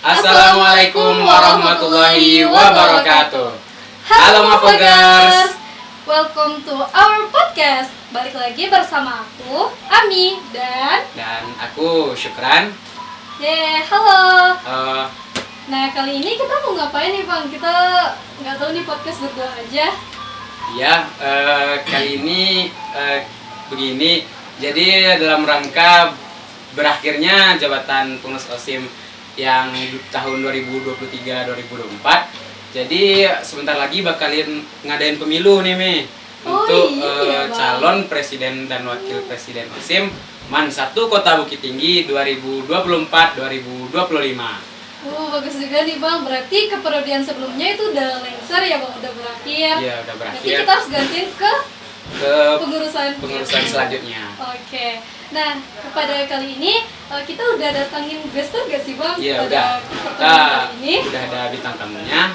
Assalamualaikum warahmatullahi wabarakatuh. Halo Mafogers. Welcome to our podcast. Balik lagi bersama aku, Ami, dan aku Syukran. Halo. Uh, Nah, kali ini kita mau ngapain nih, Bang? Kita nggak tahu nih, podcast berdua aja. Kali ini begini. Jadi dalam rangka berakhirnya jabatan pengurus OSIM yang tahun 2023-2024. Jadi sebentar lagi bakalin ngadain pemilu nih, untuk calon presiden dan wakil presiden OSIM MAN 1 Kota Bukit Tinggi 2024-2025. Bagus juga nih, Bang. Berarti keperiodian sebelumnya itu udah lengser ya, Bang, udah berakhir. Iya, udah berakhir. Berarti kita harus gantiin ke pengurusan selanjutnya. Oke. Nah, kepada kali ini kita udah datangin guest gak sih, Bang? Iya, udah. Kita udah ada bintang tamunya.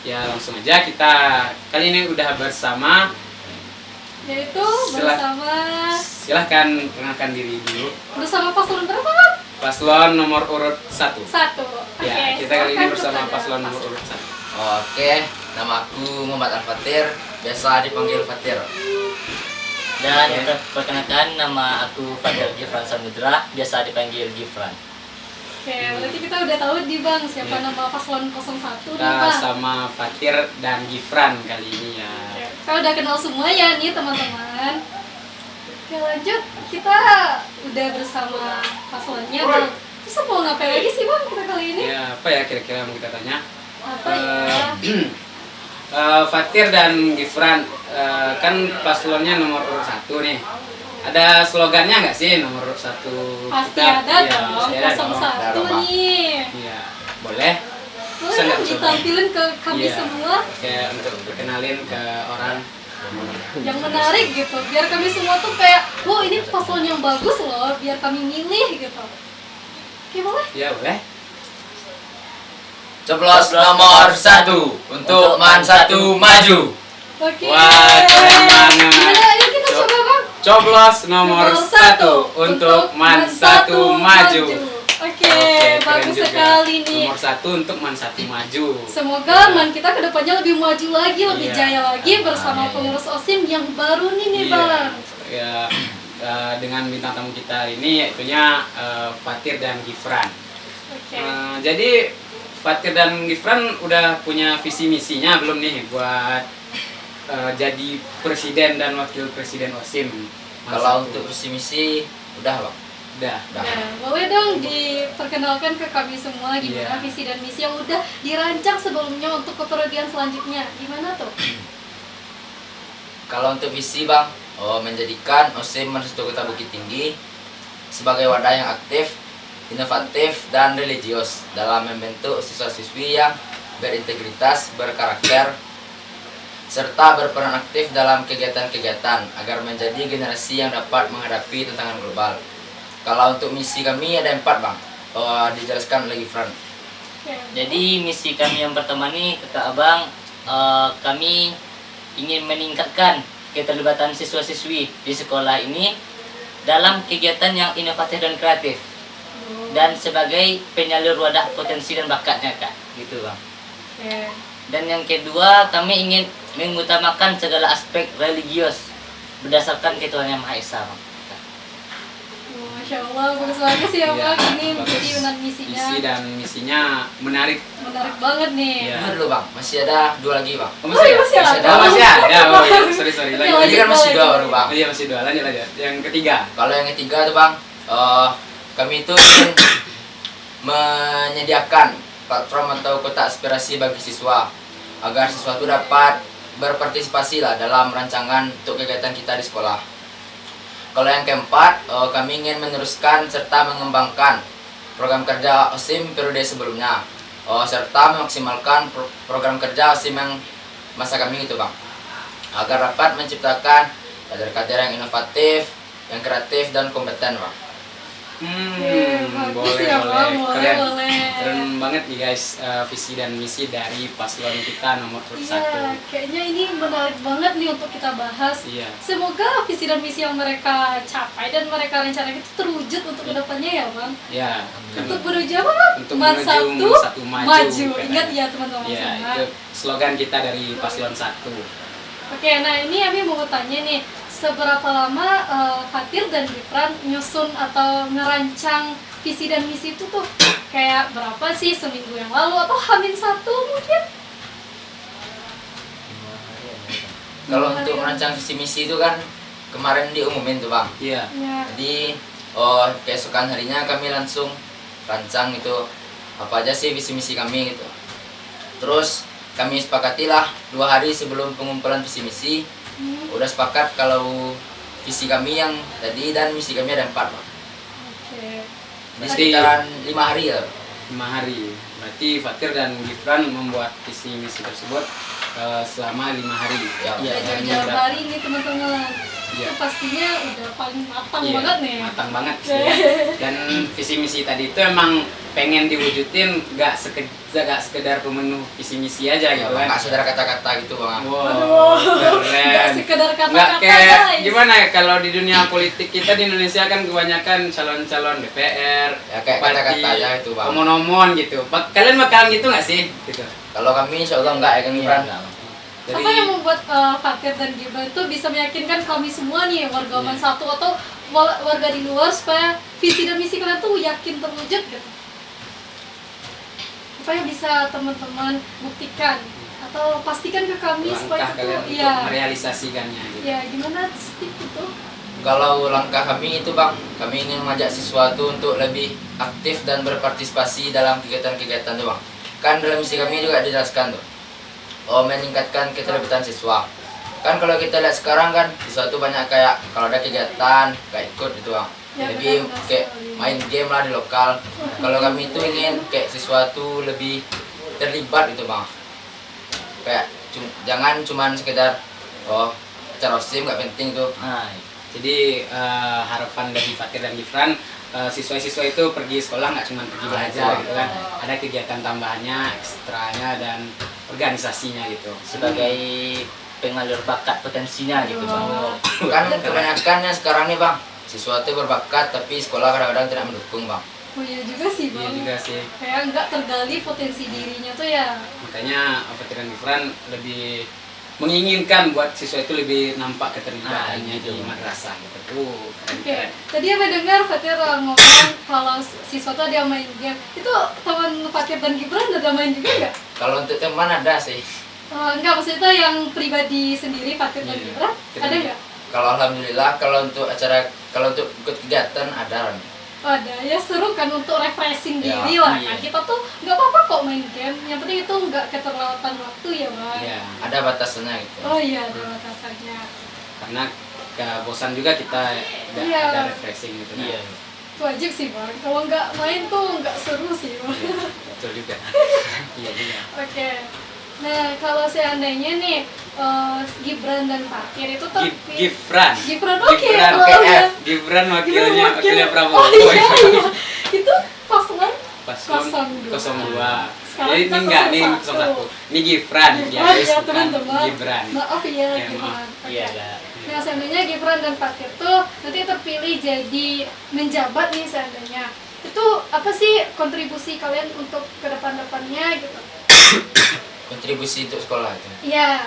Ya, langsung aja kita kali ini udah bersama, yaitu bersama, silahkan kenalkan diri dulu. Bersama paslon berapa, Bang? Paslon nomor urut 1. Ya, kita kali ini bersama paslon nomor urut 1. Oke, nama aku Muhammad Al-Fatir, biasa dipanggil Fatir. Dan perkenalkan, nama aku Fadil Gifran Samudra, biasa dipanggil Gifran. Oke, berarti kita udah tahu di, Bang, siapa nama paslon 01 nih, Kita Bang. sama Fatir dan Gifran kali ini ya. Oke, kita udah kenal semua ya nih, teman-teman. Oke, lanjut. Kita udah bersama paslonnya, Bang. Terus mau ngapain lagi sih, Bang, kita kali ini? Ya, apa ya kira-kira yang mau kita tanya? Apa ya? Fatir dan Gifran, kan paslonnya nomor urut 1 nih. Ada slogannya nggak sih nomor urut 1? Pasti ada ya, dong, pasti ada 01 nih. Iya, boleh. Boleh dong ditampilin ke kami Iya. semua Kayak untuk perkenalin ke orang. yang menarik gitu, biar kami semua tuh kayak, wow, ini paslon yang bagus loh, biar kami milih gitu. Oke, boleh? Ya, boleh. Coblos nomor 1 untuk MAN 1 maju. Oke. Wah, keren banget. Gimana? Ayo kita coba, Bang. Coblos nomor 1 untuk MAN 1 maju. Oke, bagus keren juga. sekali nih. Nomor 1 untuk MAN 1 maju. Semoga MAN kita kedepannya lebih maju lagi, lebih Iya. jaya lagi bersama pengurus OSIM yang baru nih, Iya. Bang. Ya, dengan bintang tamu kita hari ini yaitunya Fatir dan Gifran. Oke. Jadi Fatir dan Gifran udah punya visi misinya belum nih buat jadi presiden dan wakil presiden OSIM? Kalau untuk visi misi udah, Bang. Udah. Nah, boleh dong diperkenalkan ke kami semua gimana Iya. visi dan misi yang udah dirancang sebelumnya untuk keperiodian selanjutnya. Gimana tuh? Kalau untuk visi, Bang, menjadikan OSIM MAN 1 Kota Bukit Tinggi sebagai wadah yang aktif, inovatif, dan religius dalam membentuk siswa-siswi yang berintegritas, berkarakter, serta berperan aktif dalam kegiatan-kegiatan agar menjadi generasi yang dapat menghadapi tantangan global. Kalau untuk misi kami ada 4, Bang. Dijelaskan oleh Gifran. Jadi misi kami yang pertama nih, Kakak Abang, kami ingin meningkatkan keterlibatan siswa-siswi di sekolah ini dalam kegiatan yang inovatif dan kreatif, dan sebagai penyalur wadah potensi dan bakatnya, Kak. Gitu, Bang. Oke. Dan yang kedua, kami ingin mengutamakan segala aspek religius berdasarkan ketuhanan Yang Maha Esa, Bang. Masya Allah, bagus banget sih ya, Iya, Bang. Ini bagus. visi dan misinya Visi dan misinya menarik. menarik banget nih. Iya. Tunggu dulu, Bang. Masih ada 2 lagi, Bang. Oh, Oh, iya, masih ada. Oh, masih ada. Oh, iya. Sorry. Oke, Lanjut. Tadi kan masih 2 baru, Bang. Oh, iya, masih 2. Lanjut. Yang ketiga. Kalau yang ketiga tuh, Bang, kami itu ingin menyediakan platform atau kotak aspirasi bagi siswa agar siswa itu dapat berpartisipasi lah dalam rancangan untuk kegiatan kita di sekolah. Kalau yang keempat, kami ingin meneruskan serta mengembangkan program kerja OSIM periode sebelumnya, serta memaksimalkan program kerja OSIM yang masa kami itu, Bang, agar dapat menciptakan kader-kader yang inovatif, yang kreatif dan kompeten, Bang. bagus ya Bang, Keren. boleh. Keren banget nih guys, visi dan misi dari paslon kita nomor urut satu. Iya, kayaknya ini menarik banget nih untuk kita bahas. Iya. Semoga visi dan misi yang mereka capai dan mereka rencanakan itu terwujud untuk kedepannya ya Bang. Ya, Untuk menuju apa Bang? Untuk Man menuju satu, Man satu maju. Ingat ya teman-teman Ya, semua. itu slogan kita dari paslon 1. Oke, nah ini Ami mau tanya nih, seberapa lama Fatir dan Gibran nyusun atau ngerancang visi dan misi itu tuh? Kayak berapa sih, seminggu yang lalu atau Hamin satu mungkin? Kalau untuk merancang visi misi itu kan kemarin diumumin tuh Bang. Iya. Ya. Jadi keesokan harinya kami langsung rancang itu apa aja sih visi misi kami gitu. Terus kami sepakatilah 2 hari sebelum pengumpulan visi misi, udah sepakat kalau visi kami yang tadi dan misi kami ada 4 Bang. Oke. Di sekitaran 5 hari ya. 5 hari. Berarti Fatir dan Gibran membuat visi misi tersebut selama 5 hari. Ya. Iya, Udah dan jauh-jauh berapa- hari nih teman-teman. Iya. Itu pastinya udah paling matang Iya, banget nih. matang banget sih ya. Dan visi misi tadi itu emang pengen diwujudin gak sekedar pemenuh visi misi aja gitu kan. Nggak saudara kata-kata gitu Bang. Wow, Nggak keren. sekedar Nggak kata-kata kayak guys. gimana ya, kalau di dunia politik kita di Indonesia kan kebanyakan calon-calon DPR, Ya kayak kata-kata aja itu Bang. omon-omon gitu. Kalian bakalan gitu nggak sih? Gitu. Kalau kami insya Allah enggak ya kan Gibran. Dari Apa yang membuat Fatir dan Gibran itu bisa meyakinkan kami semua nih warga Man satu atau warga di luar supaya visi dan misi kalian tuh yakin terwujud gitu? Apa yang bisa teman-teman buktikan atau pastikan ke kami supaya langkah itu kalian untuk iya merealisasikannya gitu. ya gimana sih itu? Kalau langkah kami itu Bang, kami ingin mengajak siswa itu untuk lebih aktif dan berpartisipasi dalam kegiatan-kegiatan tuh Bang. Kan dalam misi kami juga dijelaskan tuh, meningkatkan keterlibatan siswa. Kan kalau kita lihat sekarang kan siswa tuh banyak kayak kalau ada kegiatan gak ikut gitu Bang. Ya, Lebih benar-benar kayak sekali. main game lah di lokal. Kalau kami itu ingin kayak siswa tuh lebih terlibat gitu Bang. Kayak jangan cuman sekedar acara OSIM gak penting tuh. Nah, Jadi harapan dari Fatir dan Gibran, siswa-siswa itu pergi sekolah nggak cuma pergi belajar gitu kan, ada kegiatan tambahannya, ekstranya dan organisasinya gitu. sebagai pengalur bakat potensinya gitu Bang. Kan kebanyakan sekarang nih Bang, siswa itu berbakat tapi sekolah kadang-kadang tidak mendukung Bang. Oh iya juga sih Iya Bang. juga sih. Kayak nggak tergali potensi dirinya tuh ya. Makanya Fatir dan Gibran lebih menginginkan buat siswa itu lebih nampak keterlibatannya gitu. di madrasah gitu. Tuh, Oke, keren-keren. tadi apa dengar Fatir ngomong kalau siswa tuh ada yang main game. Itu teman Fatir dan Gibran ada main juga nggak? Kalau untuk teman ada sih. Enggak, maksudnya yang pribadi sendiri Fatir dan Iya. Gibran ada nggak? Kalau alhamdulillah kalau untuk ikut kegiatan ada. Oh, ada, ya seru kan untuk refreshing Ya, diri lah iya. kan. Kita tuh nggak apa-apa kok main game, yang penting itu nggak keterlewatan waktu ya Bang. Iya, Ada batasannya gitu. Oh iya, ada batasannya. karena bosan juga kita Iya. ada refreshing gitu kan. Iya. Itu wajib sih Bang, kalau nggak main tuh nggak seru sih Bang. Iya, betul juga. Iya juga. Oke, nah kalau seandainya nih Gibran dan Fatir itu Gibran. Gibran, oke, Gibran, oh, oke, ya. Gibran Gibran wakilnya Prabowo. Oh iya, iya. Itu pasangan Paslon 02. Sekarang Ini kita enggak, ini 01. 01. Ini Gibran, dia Oh iya bukan teman-teman. Gibran. Maaf ya Ya, Gibran. maaf. Oke. Iya lah. Nah seandainya Gibran dan Fatir tuh nanti terpilih jadi menjabat nih seandainya, itu apa sih kontribusi kalian untuk ke depan-depannya gitu? Kontribusi untuk sekolah itu. Iya,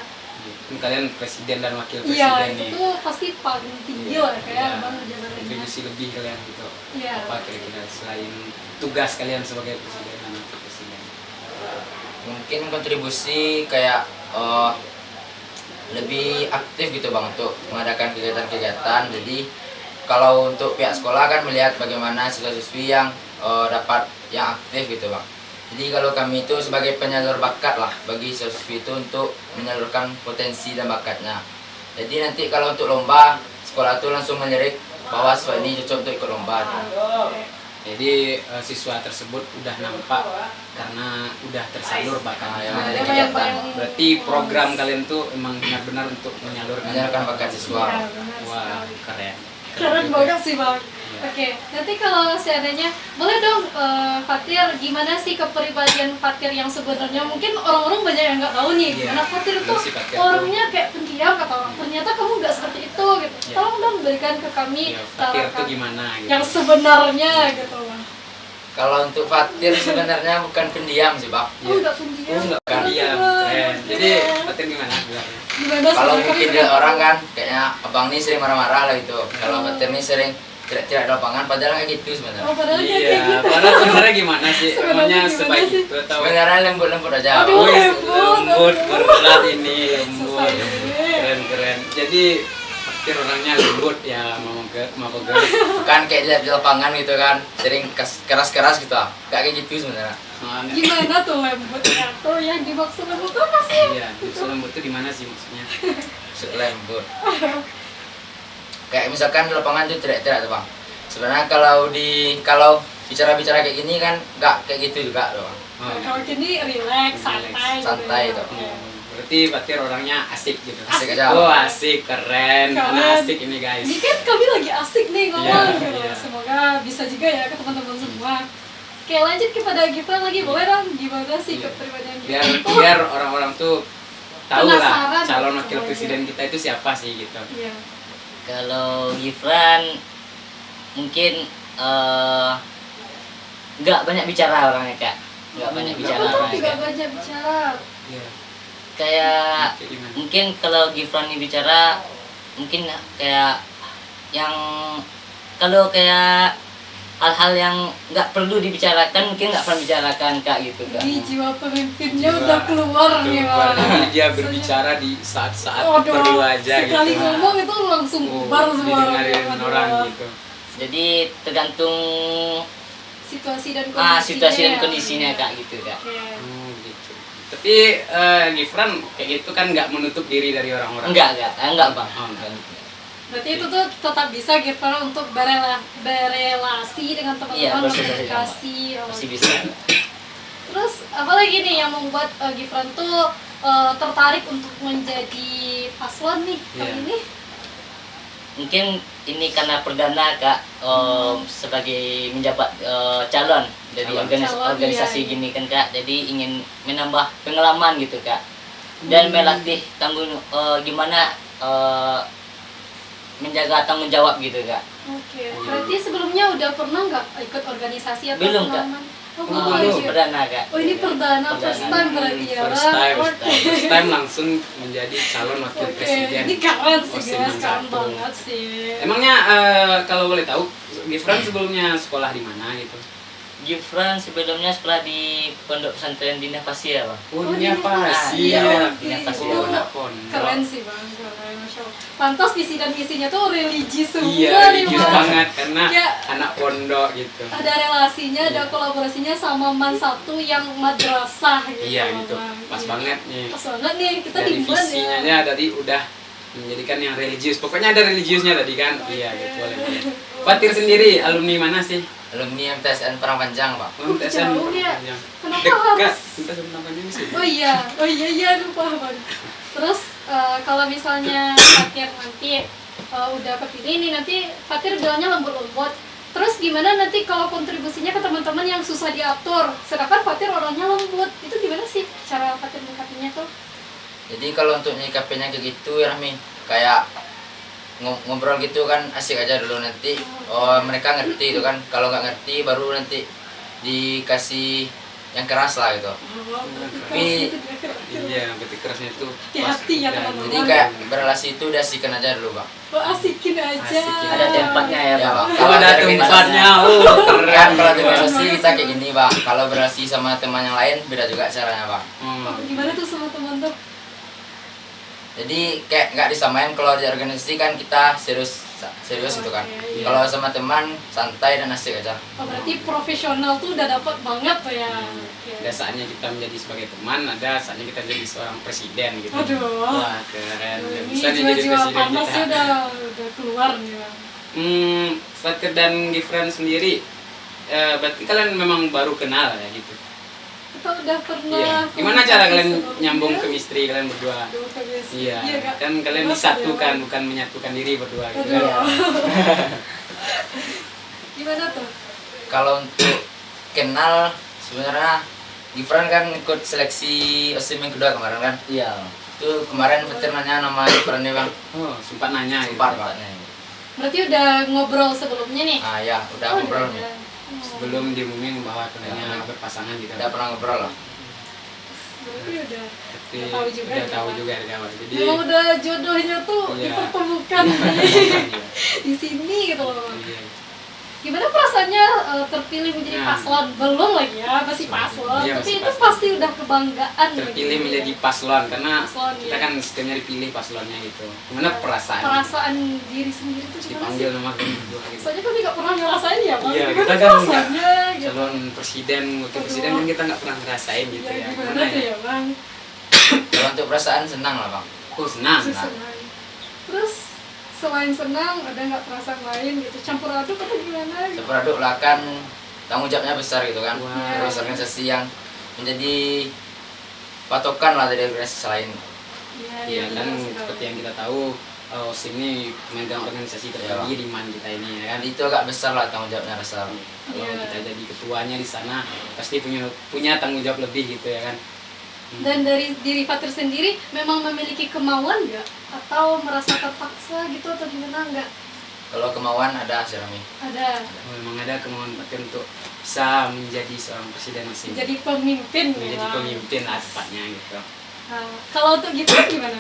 Kan kalian presiden dan wakil iya presiden nih. itu pasti paling tinggi lah kayak Iya, bang jabatannya. kontribusi lebih kalian gitu. Iya. Apa kira-kira selain tugas kalian sebagai presiden dan wakil presiden? Mungkin kontribusi kayak lebih aktif gitu Bang untuk mengadakan kegiatan-kegiatan. Jadi kalau untuk pihak sekolah kan melihat bagaimana siswa-siswi yang dapat yang aktif gitu Bang. Jadi kalau kami itu sebagai penyalur bakat lah bagi siswa-siswi itu untuk menyalurkan potensi dan bakatnya. Jadi nanti kalau untuk lomba, sekolah itu langsung melirik bahwa siswa ini cocok untuk ikut lomba. Jadi siswa tersebut udah nampak karena udah tersalur bakatnya. Nah, dari ya, kegiatan. yang- Berarti program kalian tuh emang benar-benar untuk menyalurkan Menyalurkan bakat siswa. Iya, benar Wah, sekali. keren. Keren banget sih bang. Oke, nanti kalau seandainya boleh dong Fatir, gimana sih kepribadian Fatir yang sebenarnya mungkin orang-orang banyak yang nggak tahu nih. Iya. Karena Fatir tuh Si Fatir orangnya kayak pendiam atau ternyata kamu nggak seperti itu gitu. Iya. Tolong dong berikan ke kami Iya, Fatir cara tuh gimana gitu. yang sebenarnya gitu bang. Kalau untuk Fatir sebenarnya bukan pendiam sih bang. Oh nggak pendiam. Nggak kan iya, keren. Jadi Fatir gimana bilangnya? Gimana Kalau sih, mungkin kami dia nggak orang tahu. kan kayaknya abang nih sering marah-marah lah gitu. Kalau Fatir nih sering tidak di lapangan, padahal kayak gitu sebenarnya. Oh padahal kayak Iya, gitu. padahal sebenarnya gimana sih? Sebenarnya Emangnya gimana sebaik sih? itu atau Sebenarnya lembut-lembut aja. Aduh. Bang. Wih, lembut. lembut, berat ini, lembut. Susah ini. Keren. Jadi Fatir orangnya lembut ya, mau pegang. Bukan kayak di lapangan gitu kan, sering keras-keras gitu ah. Kayak gitu sebenarnya. Gimana tuh lembutnya tuh yang dimaksud lembut tuh apa sih? Iya, justru lembut itu di mana sih maksudnya? Lembut. Kayak misalkan di lapangan tuh tidak tuh bang. Sebenarnya kalau bicara-bicara kayak gini kan nggak kayak gitu juga tuh bang. Oh, Kalau gini relax, santai, Santai gitu. tuh. Oke. berarti Fatir orangnya asik gitu. Asik aja. Oh asik, keren, Keren. anak asik ini guys. Ini kan kami lagi asik nih ngomong Iya, gitu. iya. Semoga bisa juga ya ke teman-teman semua. Oke lanjut kepada Gibran lagi, boleh dong gimana sih Iya. kepribadian Biar Gibran? biar orang-orang tuh tahu lah Penasaran calon sama wakil dia. presiden kita itu siapa sih gitu. Iya. Kalau Gibran mungkin nggak banyak bicara orangnya kak, nggak banyak bicara Betul orangnya juga Kak. banyak bicara. Iya. Kayak Kayak gimana? mungkin kalau Gibran ini bicara mungkin kayak yang kalau kayak hal-hal yang nggak perlu dibicarakan mungkin nggak pernah bicarakan kak gitu kak. Di jiwa pemimpinnya Jiwa udah keluar nih Keluar, Bang. jadi dia Maksudnya, berbicara di saat-saat aduh, perlu aja sekali gitu. ngomong itu langsung Oh, bubar semua didengarin orangnya. orang Aduh. gitu. Jadi tergantung Situasi dan kondisinya. situasi dan ya. kondisinya kak gitu kak. Oke. Oh, gitu. Tapi Gibran kayak gitu kan nggak menutup diri dari orang-orang. Enggak bang. Oh, enggak. Berarti itu tuh tetap bisa Gibran untuk berelasi dengan Iya, teman-teman, bersosialisasi. komunikasi. Oh. Masih bisa. Terus apa lagi nih yang membuat Gibran tuh tertarik untuk menjadi paslon nih kali Iya. ini? Mungkin ini karena perdana kak sebagai menjabat calon dari Calon. Calon, organisasi iya. gini kan kak, jadi ingin menambah pengalaman gitu kak dan melatih gimana menjaga tanggung jawab gitu kak. Oke. Berarti sebelumnya udah pernah nggak ikut organisasi atau Belum, Kak. pengalaman? Oh, Oh, belum. belum. Perdana kak. Oh ini perdana, first time berarti ya. First time, Oke. first time langsung menjadi calon wakil Oke, presiden. ini keren sih Osim guys, keren satu. banget sih. Emangnya kalau boleh tahu Gibran sebelumnya sekolah di mana gitu? Gibran sebelumnya sekolah di Pondok Pesantren Dinah Pasir bang. Oh, Oh, ini di apa Pasir. sih? Iya, Oke, Dinah Pasir. itu anak pondok. keren sih bang, keren, Masya Allah. Pantas visi dan misinya tuh religi semua Iya, nih religius Bang. banget karena Kayak anak pondok gitu. ada relasinya, ada Iya. kolaborasinya sama Man satu yang madrasah gitu. Iya gitu, Bang. pas Iya. banget nih. Pas banget nih, kita Dari di bulan visinya ya. tadi udah menjadikan yang religius. Pokoknya ada religiusnya tadi kan. Iya Oke. gitu boleh. Fatir sendiri alumni mana sih? Alumni MTSN Parangpanjang pak. Oh, MTSN jauh ya. Panjang. Kenapa Dekat. harus? MTSN Panjang sih. Oh iya lupa bang. Terus kalau misalnya Fatir nanti udah kepilih nih, nanti Fatir bilangnya lembut-lembut. Terus gimana nanti kalau kontribusinya ke teman-teman yang susah diatur? Sedangkan Fatir orangnya lembut. Itu gimana sih cara Fatir menyikapinya tuh? Jadi kalau untuk nyikapinya kayak gitu ya Rahmi, kayak ngobrol gitu kan asik aja dulu, nanti oh mereka ngerti itu kan, kalau nggak ngerti baru nanti dikasih yang keras lah gitu. Tapi Iya, ketik kerasnya itu Hati-hati ya, teman-teman. Jadi kayak berrelasi itu udah asikan aja dulu bang. oh, asikin aja. Asikin. Ada tempatnya ya Ya, bang. Bang. kalau ada tempatnya, oh Kan kalau di keren. organisasi kita kayak gini bang, kalau berrelasi sama teman yang lain beda juga caranya bang. Oh, gimana tuh sama teman tuh? Jadi kayak nggak disamain, kalau di organisasi kan kita serius gitu kan. Oke, iya. Kalau sama teman santai dan asik aja. Oh, berarti profesional tuh udah dapat banget tuh ya. Oke. Ada saatnya kita menjadi sebagai teman, ada saatnya kita jadi seorang presiden gitu. Aduh. Wah keren. Ini Bisa nih jadi jiwa-jiwa presiden panasnya kita. udah keluar nih bang. Fatir dan Gibran sendiri, berarti kalian memang baru kenal ya gitu. atau udah pernah Iya. Gimana cara kalian sebelumnya? nyambung chemistry kalian berdua? Aduh, chemistry. Iya, Kak? kan kalian Males disatukan ya, bukan menyatukan diri berdua gitu Aduh. kan. Gimana tuh? Kalau untuk kenal sebenarnya Gibran kan ikut seleksi OSIM yang kedua kemarin kan. Iya. Itu kemarin Fatir nanya nama Gibrannya bang. Oh, sempat nanya gitu. Sempat pak. Berarti udah ngobrol sebelumnya nih? Ah ya udah Oh, ngobrol udah. nih. Sebelum diumumin bahwa kalian berpasangan gitu. Udah pernah ngobrol lah. Berarti udah Tapi tahu juga udah ya, tahu Pak? juga dari awal. Jadi Memang udah jodohnya tuh Iya. dipertemukan Iya. di sini gitu loh. Iya. Gimana perasaannya terpilih menjadi Nah. paslon? Belum lagi ya, masih paslon. Iya, Tapi masih itu paslon. pasti udah kebanggaan Terpilih gitu. menjadi paslon karena Paslon, kita iya. kan sistemnya dipilih paslonnya gitu. Gimana perasaan? Perasaan diri sendiri tuh gimana Dipanggil sih? nama kalian berdua gitu. Soalnya kami gak pernah ngerasain ya, Bang. Iya, Gimana kita kan perasaannya gitu. Calon presiden, wakil Aduh. presiden kan kita nggak pernah ngerasain gitu Ya, ya. gimana tuh ya, Bang? Kalau untuk perasaan senang lah bang. Oh senang. Senang. Terus selain senang, ada nggak perasaan lain gitu? Campur aduk atau gimana? Gitu? Seperaduk lah kan tanggung jawabnya besar gitu kan. Wah. Terus organisasi yang menjadi patokan lah dari organisasi lain. Iya kan benar sekali. seperti yang kita tahu OSIM ini memegang organisasi tertinggi di MAN kita ini ya kan. Dan itu agak besar lah tanggung jawabnya besar. Kalau Iya. kita jadi ketuanya di sana pasti punya tanggung jawab lebih gitu ya kan. Dan dari diri Fatir sendiri memang memiliki kemauan nggak? Atau merasa terpaksa gitu atau gimana nggak? Kalau kemauan ada sih Rami. Ada. Memang ada kemauan Fatir untuk bisa menjadi seorang presiden OSIM. Jadi pemimpin Menjadi memang. pemimpin lah tepatnya gitu. Nah, kalau untuk gitu gimana?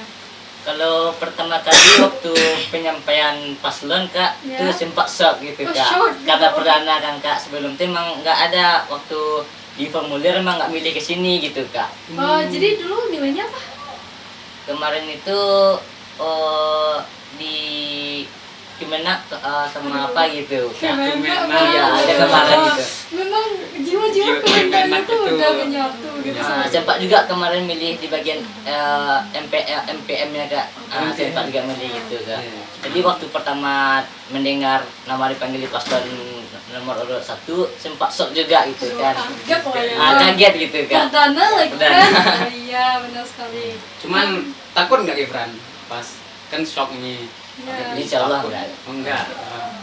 Kalau pertama kali waktu penyampaian paslon kak, Ya. itu sempat shock gitu Oh, kak. shock. Kata perdana kan kak, sebelum itu emang nggak ada waktu di formulir emang nggak milih ke sini gitu kak. Oh, jadi dulu milihnya apa? Kemarin itu di Kemenak sama apa gitu kak. Kemenak. Iya, ada kemarin gitu. Memang jiwa-jiwa Jiwa kemenangan Kemenak tuh itu. udah menyatu gitu. Nah, sempat juga kemarin milih di bagian MPM-nya kak. Sempat juga milih gitu kak. Iya. Jadi waktu pertama mendengar nama dipanggil di paslon nomor urut 1 sempat shock juga gitu kan. Kaget lah ya. Kaget gitu kan. Perdana lagi Perdana. kan? Oh, iya, benar sekali. Cuman takut nggak Gibran pas kan shock ini. Ya. Insya Allah Takut. enggak. Oh, enggak.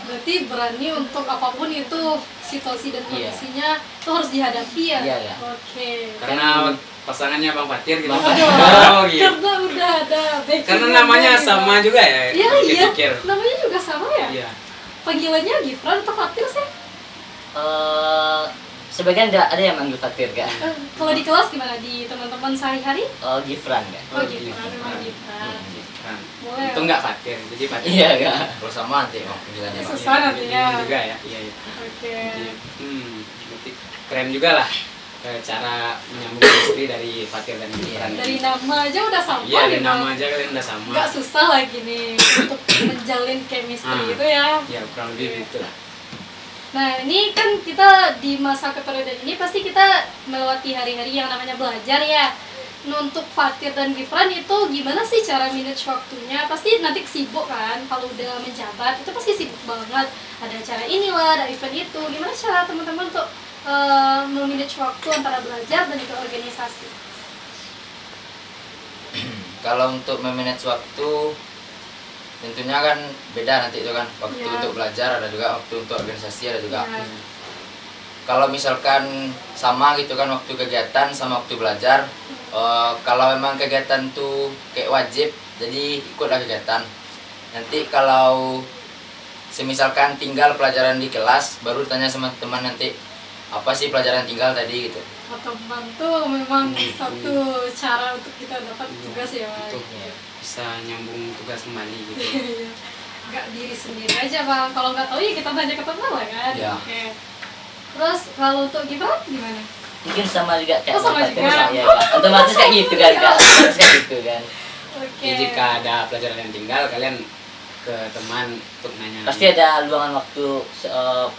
Berarti berani untuk apapun itu situasi dan Iya. kondisinya itu harus dihadapi ya. Iya, iya. Oke. Karena pasangannya Bang Fatir gitu. Bang Aduh, Oh, gitu. karena udah ada backing Karena namanya gitu. sama juga ya. Iya, iya. Pikir. Namanya juga sama ya? Iya. Panggilannya Gibran atau Fatir sih? Sebagian ada yang manggil Fatir kak. Kalau di kelas gimana? Di teman-teman sehari-hari? Gifran kak. Oh, Oh, Gibran, Gibran. memang Gibran. Gibran. Boleh. Itu enggak Fatir. Jadi Fatir. Iya kak. Kalau sama nanti bang panggilannya bang. Susah nanti ya. Juga ya. Iya, iya. Oke. Jadi, berarti keren juga lah cara menyambung istri dari Fatir dan Gibran. Dari nama aja udah sama Iya, dari gitu. nama aja kalian udah sama. Nggak susah lagi nih untuk menjalin chemistry Ah. gitu ya. Ya, kurang lebih gitu lah. Nah, ini kan kita di masa keperiode ini pasti kita melewati hari-hari yang namanya belajar ya. Nah, untuk Fatir dan Gibran itu gimana sih cara manage waktunya? Pasti nanti sibuk kan kalau udah menjabat, itu pasti sibuk banget. Ada acara inilah, ada event itu. Gimana cara teman-teman untuk memanage waktu antara belajar dan juga organisasi? Kalau untuk memanage waktu tentunya kan beda nanti itu kan waktu Ya. untuk belajar ada juga waktu untuk organisasi ada juga. Ya. Kalau misalkan sama gitu kan waktu kegiatan sama waktu belajar, kalau memang kegiatan tuh kayak wajib jadi ikutlah kegiatan. Nanti kalau semisalkan tinggal pelajaran di kelas baru tanya sama teman nanti apa sih pelajaran tinggal tadi gitu. Teman tuh memang satu cara untuk kita dapat tugas ya. Untuk bisa nyambung tugas kembali gitu. Nggak diri sendiri aja bang, kalau nggak tahu ya kita tanya ke teman lah kan. Ya. Oke. Terus kalau untuk Gibran gimana? Mungkin sama juga kayak Oh, sama Fatir juga. saya kak. Otomatis kayak gitu kan kak. Otomatis kayak gitu kan. Oke. Jadi jika ada pelajaran yang tinggal, kalian ke teman untuk nanya. Pasti ada luangan waktu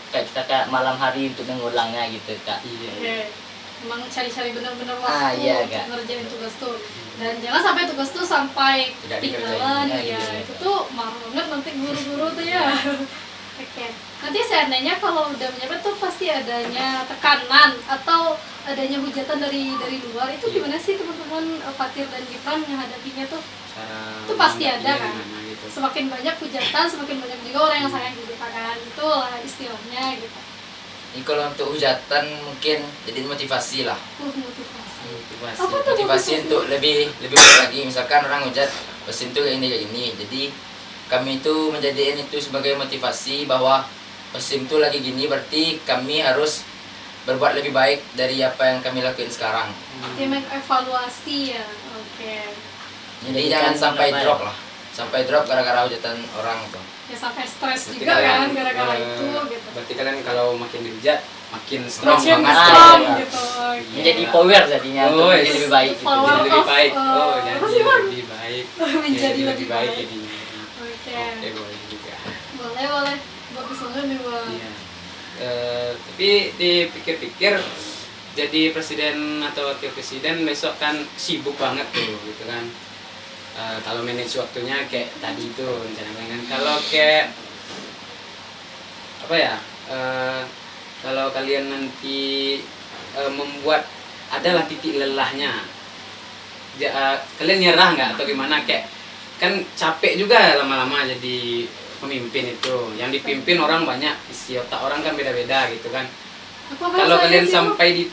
kayak kita kayak malam hari untuk mengulangnya gitu kak. Iya. Oke. Emang cari-cari benar-benar Ah, waktu iya, untuk Kak. ngerjain tugas tuh. Dan jangan sampai tugas tuh sampai Tidak tinggalan dikerjain. ya. Gitu. Itu tuh marah banget nanti guru-guru tuh ya. Oke. Nanti seandainya kalau udah menjabat tuh pasti adanya tekanan atau adanya hujatan dari luar itu Iya. gimana sih teman-teman Fatir dan Gibran menghadapinya tuh? Cara Itu pasti ada menanggapinya kan? gimana gitu. Semakin banyak hujatan, semakin banyak juga orang yang sayang kita kan, itulah istilahnya gitu. Ini kalau untuk hujatan mungkin jadi motivasi lah. Motivasi. Motivasi. Apa tuh? Motivasi untuk lebih baik lagi. Misalkan orang hujat Osim tuh kayak ini. Jadi kami itu menjadikan itu sebagai motivasi bahwa Osim tuh lagi gini, berarti kami harus berbuat lebih baik dari apa yang kami lakuin sekarang. Dia mengevaluasi ya, oke. Jadi jangan sampai apa ya? drop lah. Sampai drop gara-gara hujatan orang tuh. Ya sampai stres Berarti juga kalian, kan gara-gara itu eh, gitu. Berarti kalian kalau makin dihujat makin strong Makin banget. strong ya. gitu. oke. Menjadi power jadinya Oh, untuk menjadi yes. lebih baik gitu. Power. Jadi lebih of, baik. eh, Oh, apa jadi sih, Bang? lebih baik. Menjadi Jadi lebih baik. jadinya. Oke. Oke, boleh juga. Boleh. Bagus banget nih, Bang. Iya. Tapi dipikir-pikir jadi presiden atau wakil presiden besok kan sibuk banget tuh gitu kan. Kalau manage waktunya kayak tadi itu rencananya kan. Kalau kayak apa ya? Kalau kalian nanti membuat adalah titik lelahnya, kalian nyerah nggak atau gimana? Kayak kan capek juga lama-lama jadi pemimpin itu. Yang dipimpin orang banyak, isi otak orang kan beda-beda gitu kan. Apa Kalau bahasanya kalian sih, Bang? sampai di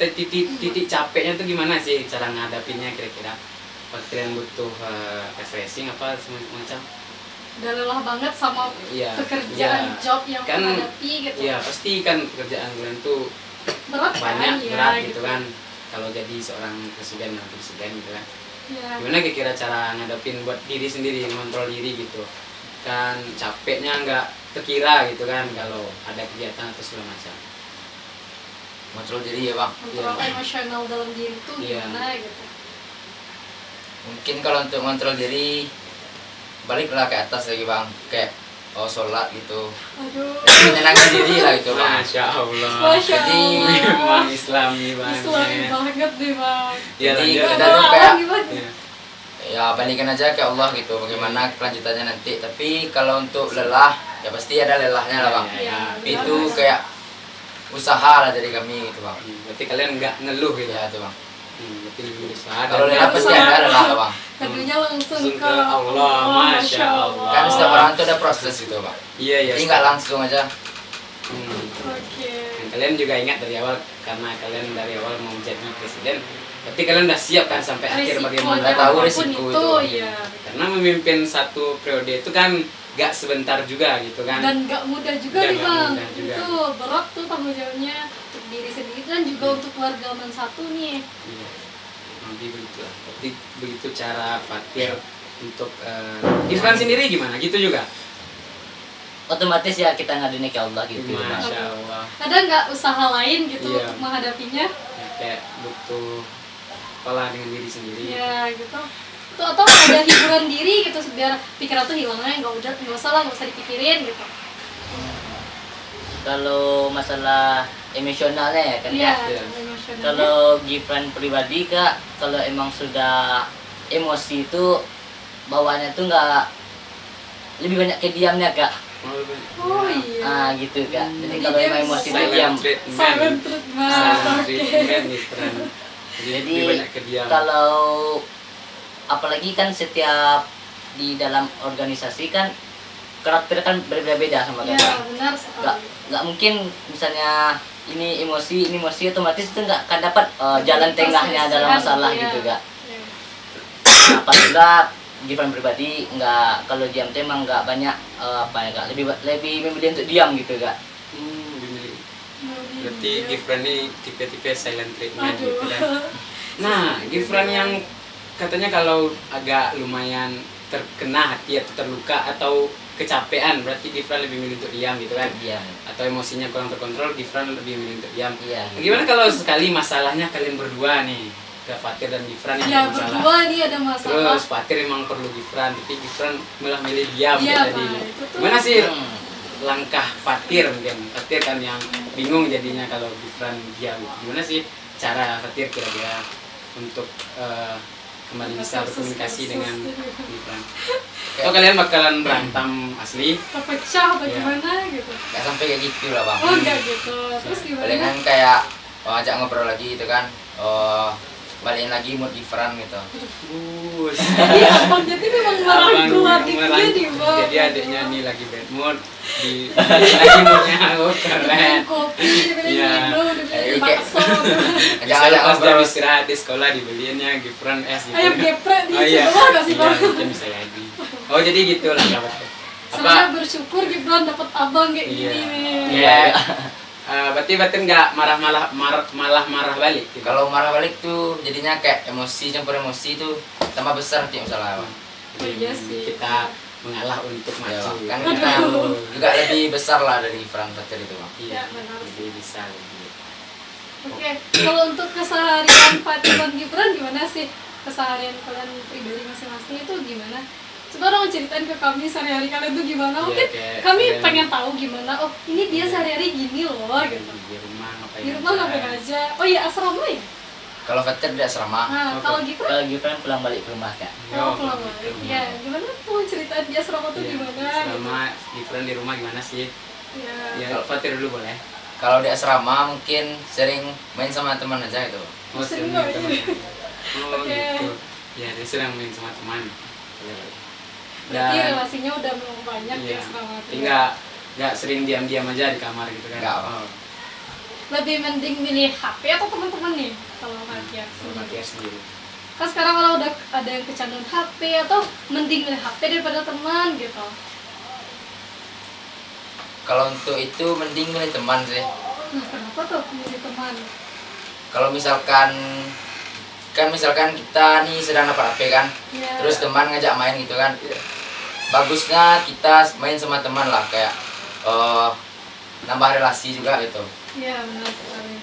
titik capeknya tuh gimana sih cara ngadapinnya kira-kira? Apa kalian butuh refreshing apa semacam? Udah lelah banget sama Iya. pekerjaan iya. job yang Kan- menghadapi gitu. Iya pasti kan pekerjaan kalian tuh Berat kan? banyak ya, berat gitu kan. Kalau jadi seorang presiden atau presiden gitu kan. Ya. Gimana kira-kira cara ngadepin buat diri sendiri, mengontrol diri gitu? Kan capeknya nggak terkira gitu kan kalau ada kegiatan atau segala macam. Kontrol diri ya bang. Kontrol Iya. emosional dalam diri itu Iya. gimana gitu. Mungkin kalau untuk kontrol diri baliklah ke atas lagi bang, kayak sholat gitu. Aduh. Menyenangkan diri lah gitu bang. Masya Allah. Masya Jadi, Allah. Memang Islami banget. Islami banget nih, Bang. Ya Jadi, lanjut. kita tuh kayak Gimana? Ya. ya balikan aja ke Allah gitu, bagaimana kelanjutannya nanti. Tapi kalau untuk lelah ya pasti ada lelahnya lah bang. Iya. Itu kayak usaha lah dari kami gitu bang. Berarti kalian nggak ngeluh gitu Ya tuh bang. Berarti lebih berusaha. Kalau dan lelah pasti ada lelah lah bang. Kadunya langsung Langsung ke ke Allah, Masya Allah. Kan setiap orang tuh ada proses gitu bang. Iya iya. Jadi nggak langsung aja. Oke. Dan kalian juga ingat dari awal karena kalian dari awal mau jadi presiden. Berarti kalian udah siap kan sampai akhir bagaimana? Nggak tahu apapun resiko itu, itu. ya. Karena memimpin satu periode itu kan gak sebentar juga gitu kan. Dan gak mudah juga Dan nih nggak Bang. mudah juga. Itu berat tuh tanggung jawabnya untuk diri sendiri dan juga untuk keluarga Man satu nih. Iya. Nanti begitu lah. Berarti begitu cara Fatir untuk Irfan sendiri gimana? Gitu juga? Otomatis ya kita ngaduin ke Allah gitu. Bang. Masya Allah. Ada nggak usaha lain gitu Iya. untuk menghadapinya? Ya, kayak butuh pola dengan diri sendiri. Ya gitu. Tuh, atau ada hiburan diri gitu biar pikiran tuh hilangnya nggak usah dipikirin gitu. Kalau masalah emosionalnya ya kan Iya. ya. emosionalnya. Kalau Gibran pribadi kak, kalau emang sudah emosi itu bawaannya tuh nggak lebih banyak ke diamnya kak. Oh iya. Ah gitu kak. Jadi Jadi kalau dia emang emosi itu silent diam. Silent treatment. Silent Oke. treatment Irfan. Jadi Jadi lebih banyak kediam. kalau apalagi kan setiap di dalam organisasi kan karakter kan berbeda-beda sama Iya kakak. benar Nggak sekali. nggak mungkin misalnya ini emosi otomatis itu nggak akan dapat jalan tengahnya dalam masalah Iya. gitu kak. Iya. Nah, paling enggak Gibran pribadi nggak kalau diam tuh emang nggak banyak apa ya kak lebih memilih untuk diam gitu kak. Lebih Iya. Berarti Gibran ini tipe-tipe silent treatment Aduh. gitu kan. Nah, Gibran yang katanya kalau agak lumayan terkena hati atau terluka atau kecapean, berarti Gibran lebih milih untuk diam gitu kan. Diam. Atau emosinya kurang terkontrol, Gibran lebih milih untuk diam. Iya. Gimana kalau sekali masalahnya kalian berdua nih, ke Fatir dan Gibran yang Ya ada masalah. berdua nih ada masalah. Terus Fatir emang perlu Gibran, tapi Gibran malah milih diam Iya, kayak tadi. Pak. Itu tuh- Gimana sih Hmm. langkah Fatir mungkin? Fatir kan yang bingung jadinya kalau Gibran diam. Gimana sih cara Fatir kira-kira untuk kembali bisa berkomunikasi dengan Gibran? Atau kalian bakalan berantem asli? Terpecah bagaimana gitu. Nggak sampai kayak gitu lah bang. Oh enggak gitu. Terus gimana? Palingan kayak ajak ngobrol lagi gitu kan. balikin lagi mood Gibran gitu. Bus. Jadi abang jadi memang merangkul adiknya di bawah. Jadi adiknya nih lagi bad mood, di lagi moodnya keren. Minum kopi, Iya. minum, Kayak- bakso. Ajak-ajak Pas jam ngobrol. istirahat di sekolah dibeliinnya Gibran es gitu. Ayam geprek di Oh iya. sebelah nggak sih bang? Iya, mungkin bisa jadi. Oh jadi gitu lah kabar. Saya bersyukur Gibran dapat abang kayak Iya. gini nih. Iya. Berarti batin nggak malah marah balik gitu. Kalau marah balik tuh jadinya kayak emosi, campur emosi tuh tambah besar nanti masalah Bang. Oh iya sih. Kita mengalah untuk Ya, maju. Bang. Kan kita juga lebih besar lah dari Gibran Fatir itu Bang. Iya, Ya, benar. jadi bisa lebih. Oke, kalau untuk keseharian Fatir dan Gibran gimana sih? Keseharian kalian pribadi masing-masing itu gimana? Coba dong ceritain ke kami sehari-hari kalian tuh gimana. Iya, Mungkin kayak kami kalian- pengen tahu gimana. Oh, ini dia Iya. sehari-hari gini loh gitu. Di rumah ngapain? Di rumah ngapain aja? Oh iya, asrama ya? Kalau Fatir tidak asrama, Nah, Oke. kalau Gibran Kalau Gibran pulang balik ke rumah kak. oh, pulang balik. Ya, gimana tuh ceritain dia asrama tuh Iya, gimana? Selama Gibran di rumah gimana sih? Ya. Ya, Fatir dulu boleh. kalau di asrama mungkin sering main sama teman aja gitu. Oh, Sering sering nggak? teman. Oh, Oke. gitu. Ya, dia sering main sama teman. Berarti relasinya udah banyak di iya, asrama tuh. nggak sering diam-diam aja di kamar gitu kan? Nggak. Oh, Lebih mending milih HP atau teman-teman nih kalau Fatir kalau sendiri? Fatir sendiri. Kan sekarang kalau udah ada yang kecanduan HP atau mending milih HP daripada teman gitu. Kalau untuk itu mending milih teman sih. Nah, kenapa tuh milih teman? Kalau misalkan kita nih sedang dapat HP kan, Ya. terus teman ngajak main gitu kan, bagusnya kita main sama teman lah kayak nambah relasi juga gitu. Iya, benar sekali.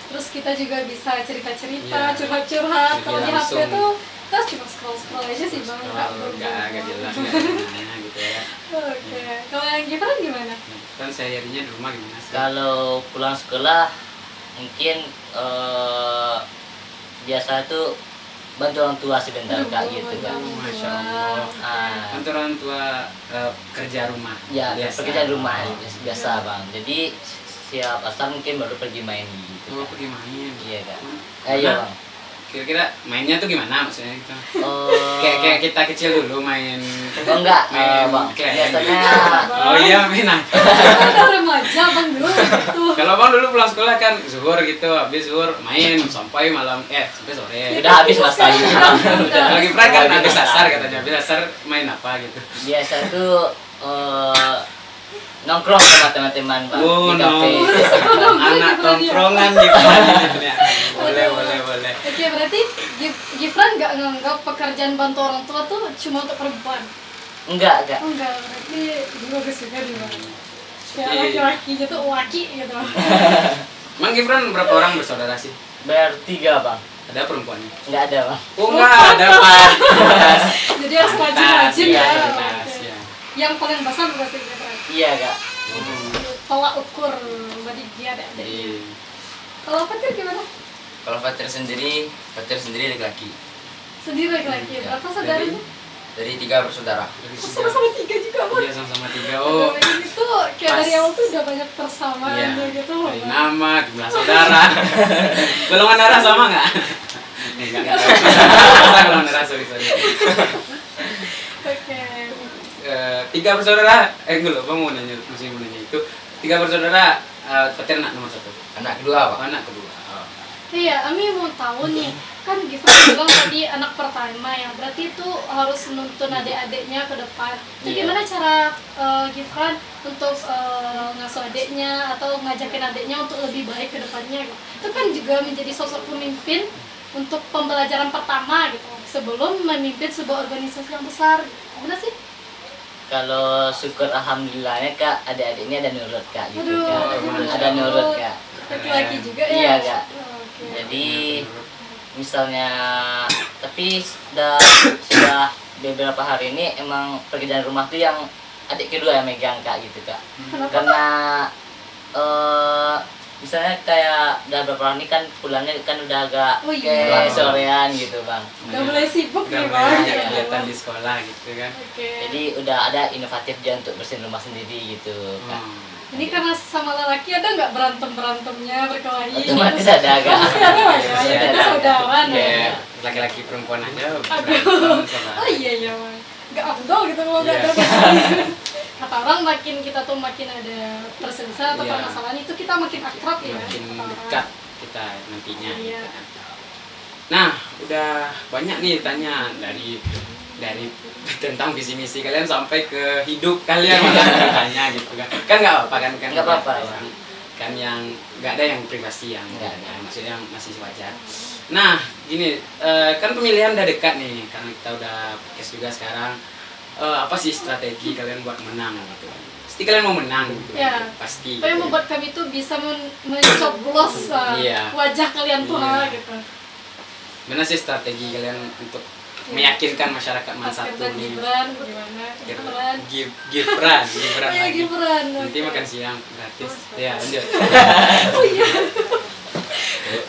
Terus kita juga bisa cerita-cerita, Iya. curhat-curhat. Kalau di HP Langsung. tuh kita cuma scroll-scroll aja sih bang. Kalau nggak jelas nggak gimana gitu ya. Oke, kalau yang Gibran gimana? Kan seharinya di rumah gimana sih? Kalau pulang sekolah mungkin biasa tuh bantu orang tua sebentar kak gitu kak. Masya Allah. Ah, Untuk orang tua kerja rumah. ya Biasa. pekerjaan rumah biasa bang. Jadi siap asar mungkin baru pergi main gitu. Oh, Kak. pergi main. Iya kak. Mana? Iya bang. Kira-kira mainnya tuh gimana maksudnya gitu? Oh, Kayak kita kecil dulu main. oh enggak main bang. kelereng Biasanya gitu. Oh iya main apa? Ada remaja bang dulu gitu. Kalau bang dulu pulang sekolah kan zuhur gitu, habis zuhur main sampai malam sampai sore. udah habis masa gitu. Kalau Gibran kan Udah habis masa. asar katanya, habis asar main apa gitu? Biasa tuh nongkrong sama teman-teman bang Oh, di kafe. anak tongkrongan Gibran gitu ya. Boleh. Oke, berarti Gibran nggak nganggap pekerjaan bantu orang tua tuh cuma untuk perempuan? Enggak. Oh enggak, berarti bagus juga di bang. Kayak Iya. laki-lakinya tuh waki gitu. Emang Gibran berapa orang bersaudara sih? Bertiga bang. Ada perempuannya? Enggak ada bang. Oh enggak, ada Pak. Jadi harus rajin-rajin Iya, ya. tas, Oke. ya. Yang paling besar pasti Gibran. Iya kak. Tolak ukur bagi dia ada. Iya. Kalau Fatir gimana? Kalau Fatir sendiri laki-laki. Sendiri laki-laki. Iya. Berapa saudaranya? Dari 3 bersaudara. Dari Oh, tiga. sama-sama 3 juga bang. Iya sama-sama 3. Oh, Ini tuh kayak pas. dari awal tuh udah banyak persamaan iya. gitu loh. Dari Bang. nama, jumlah saudara. Golongan darah sama nggak? Enggak. Golongan darah, sorry. Oke. 3 bersaudara. Enggak loh, bang mau nanya itu. 3 bersaudara. Fatir anak nomor 1. Anak kedua Oh, Pak. anak kedua. Oh. Iya, Ami mau tahu nih, kan Gibran bilang tadi anak pertama ya, berarti itu harus nuntun adik-adiknya ke depan. Itu Iya. gimana cara Gibran untuk ngasuh adiknya atau ngajakin adiknya untuk lebih baik ke depannya gitu. Itu kan juga menjadi sosok pemimpin untuk pembelajaran pertama gitu, sebelum memimpin sebuah organisasi yang besar. Gimana sih? Kalau syukur alhamdulillahnya kak, adik-adiknya ada nurut kak gitu Aduh, kak. Masya Ada nurut kak. Laki-laki juga ya? Iya, Kak. Oke. Jadi misalnya, tapi sudah beberapa hari ini emang pekerjaan rumah tuh yang adik kedua yang megang kak gitu kak. Kenapa? Karena misalnya kayak udah beberapa hari ini kan pulangnya kan udah agak Oh, iya. kayak sorean gitu bang. Udah mulai sibuk Udah nih mulai bang. banyak kegiatan di sekolah gitu kan. Oke. Jadi udah ada inovatif dia untuk bersihin rumah sendiri gitu kak. Hmm. Ini karena sama lelaki ada nggak berantemnya berkelahi? Otomatis ada agak. Pasti ada lah ya. Iya, Itu ada. saudara nih. Ya, laki-laki perempuan aja Aduh. berantem sama. Oh iya iya, Bang. Nggak afdol gitu kalau nggak Iya. ada. Kata orang makin kita tuh makin ada perselisihan atau Iya. permasalahan itu kita makin akrab ya. Makin kata orang. dekat kita nantinya. Iya. gitu kan. Nah, udah banyak nih tanya dari tentang visi misi kalian sampai ke hidup kalian malah tanya gitu kan. Kan nggak apa kan Nggak apa-apa, kan, kan yang nggak ada yang privasi yang Nggak ada. maksudnya yang masih wajar. Nah, gini kan pemilihan udah dekat nih karena kita udah podcast juga sekarang. Apa sih strategi kalian buat menang gitu? Pasti kalian mau menang gitu. Ya. Pasti. Apa yang membuat kami tuh bisa mencoblos Iya. wajah kalian tuh Iya. gitu. Mana sih strategi kalian untuk meyakinkan masyarakat Man Oscar satu dan nih? Gibran gimana? Gibran. Gibran Oh iya lagi. Gibran. Nanti oke. makan siang gratis. Ya lanjut. Oh iya.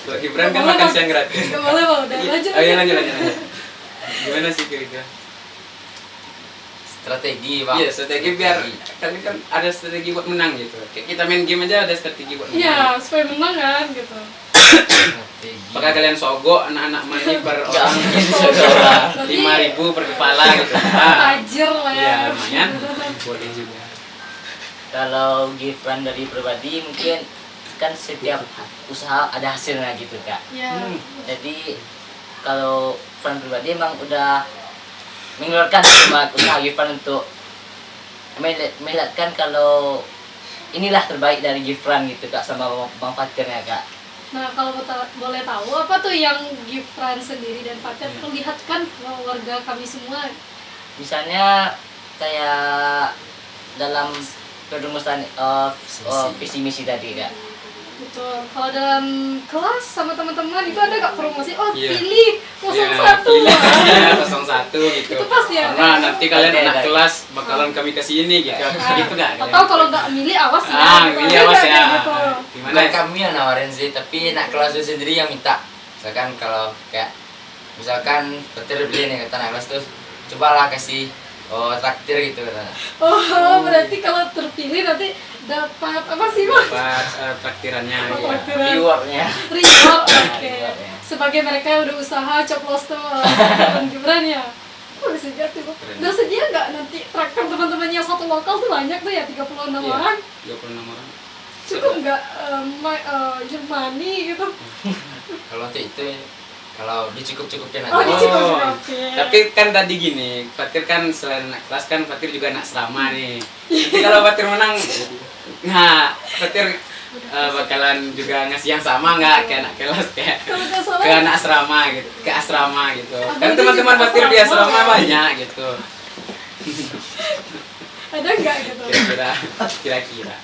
Kalau Gibran kan makan siang gratis. Gak boleh Bang, udah lanjut. Oh iya lanjut. Gimana sih kira-kira? Strategi, Bang. Iya strategi biar kalian kan ada strategi buat menang gitu. Kayak kita main game aja ada strategi buat menang. Iya, supaya menang kan gitu. Strategi. Apakah kalian sogok anak-anak money per Nggak orang mungkin saudara. 5.000 per kepala gitu. Tajir lah ya. Iya lumayan. Boleh juga. Kalau Gibran dari pribadi mungkin kan setiap usaha ada hasilnya gitu kak. Iya. Jadi kalau Gibran pribadi emang udah mengeluarkan semangat usaha Gibran untuk melihatkan kalau inilah terbaik dari Gibran gitu kak sama Bang Fatirnya kak. Nah kalau boleh tahu apa tuh yang Gibran sendiri dan Fatir perlihatkan ke warga kami semua? Misalnya kayak dalam perumusan visi misi tadi kak. Betul. Kalau dalam kelas sama teman-teman itu ada nggak promosi? Oh Iya. pilih 01. Iya 01 gitu. Itu pasti ya. Karena nanti kalian Ada, anak ada. kelas bakalan kami kasih ini gitu. Nah, Gitu nggak? atau kalau nggak milih awas ya. Ah, gitu. milih Ada awas nggak ya. kayak gitu? Gimana? Bukan kami yang nawarin sih, tapi nak kelas itu sendiri yang minta. Misalkan kalau kayak misalkan Petir beli nih kata nak kelas tuh, cobalah kasih traktir gitu katanya. Oh, berarti kalau terpilih nanti dapat apa sih Bang? Buat traktirannya Oh, gitu. traktiran. Rewardnya. Reward, oke. Rewardnya. Sebagai mereka yang udah usaha coplos tuh Bang Gibran ya. Oh, bisa jadi tuh. Keren. Udah sedia nggak nanti traktir teman-temannya yang satu lokal tuh banyak tuh ya 36 Iya. orang. 26 orang. Cukup nggak Germany gitu? Kalau untuk itu kalau dicukup-cukupin Oh, aja. dicukup. Oke. Tapi kan tadi gini, Fatir kan selain anak kelas kan Fatir juga anak selama nih. Nanti kalau Fatir menang, nah Fatir bakalan juga ngasih yang sama nggak kayak anak kelas kayak Kalau nggak salah ke anak asrama gitu, ke asrama gitu. Ada Kan juga teman-teman Fatir di asrama, asrama ya. banyak gitu. ada nggak gitu? Kira-kira.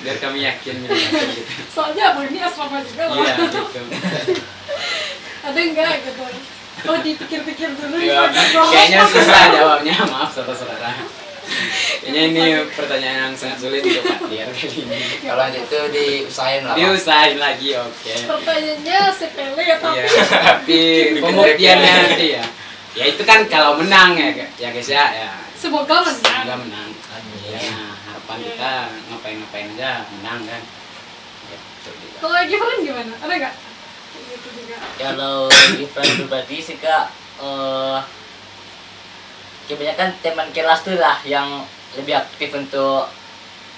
Biar kami yakin gitu. Soalnya abang ini asrama juga loh. Iya gitu. Ada nggak gitu? Oh dipikir-pikir dulu. Iya, kayaknya susah jawabnya, maaf saudara-saudara. Kayaknya ini pertanyaan yang sangat sulit untuk Fatir kali ini. Kalau itu diusahain lah. Bang. Diusahain lagi, oke. Pertanyaannya sepele ya tapi Iya, tapi pembuktiannya nanti ya. Ya itu kan kalau menang ya guys ya. Ya. semoga Semoga menang. menang. Amin. Ya, harapan kita ngapain-ngapain aja menang kan. Gitu juga. Kalau Gibran gimana? Ada nggak? Kayak gitu juga. Kalau Gibran pribadi sih kak, kebanyakan teman kelas tuh lah yang lebih aktif untuk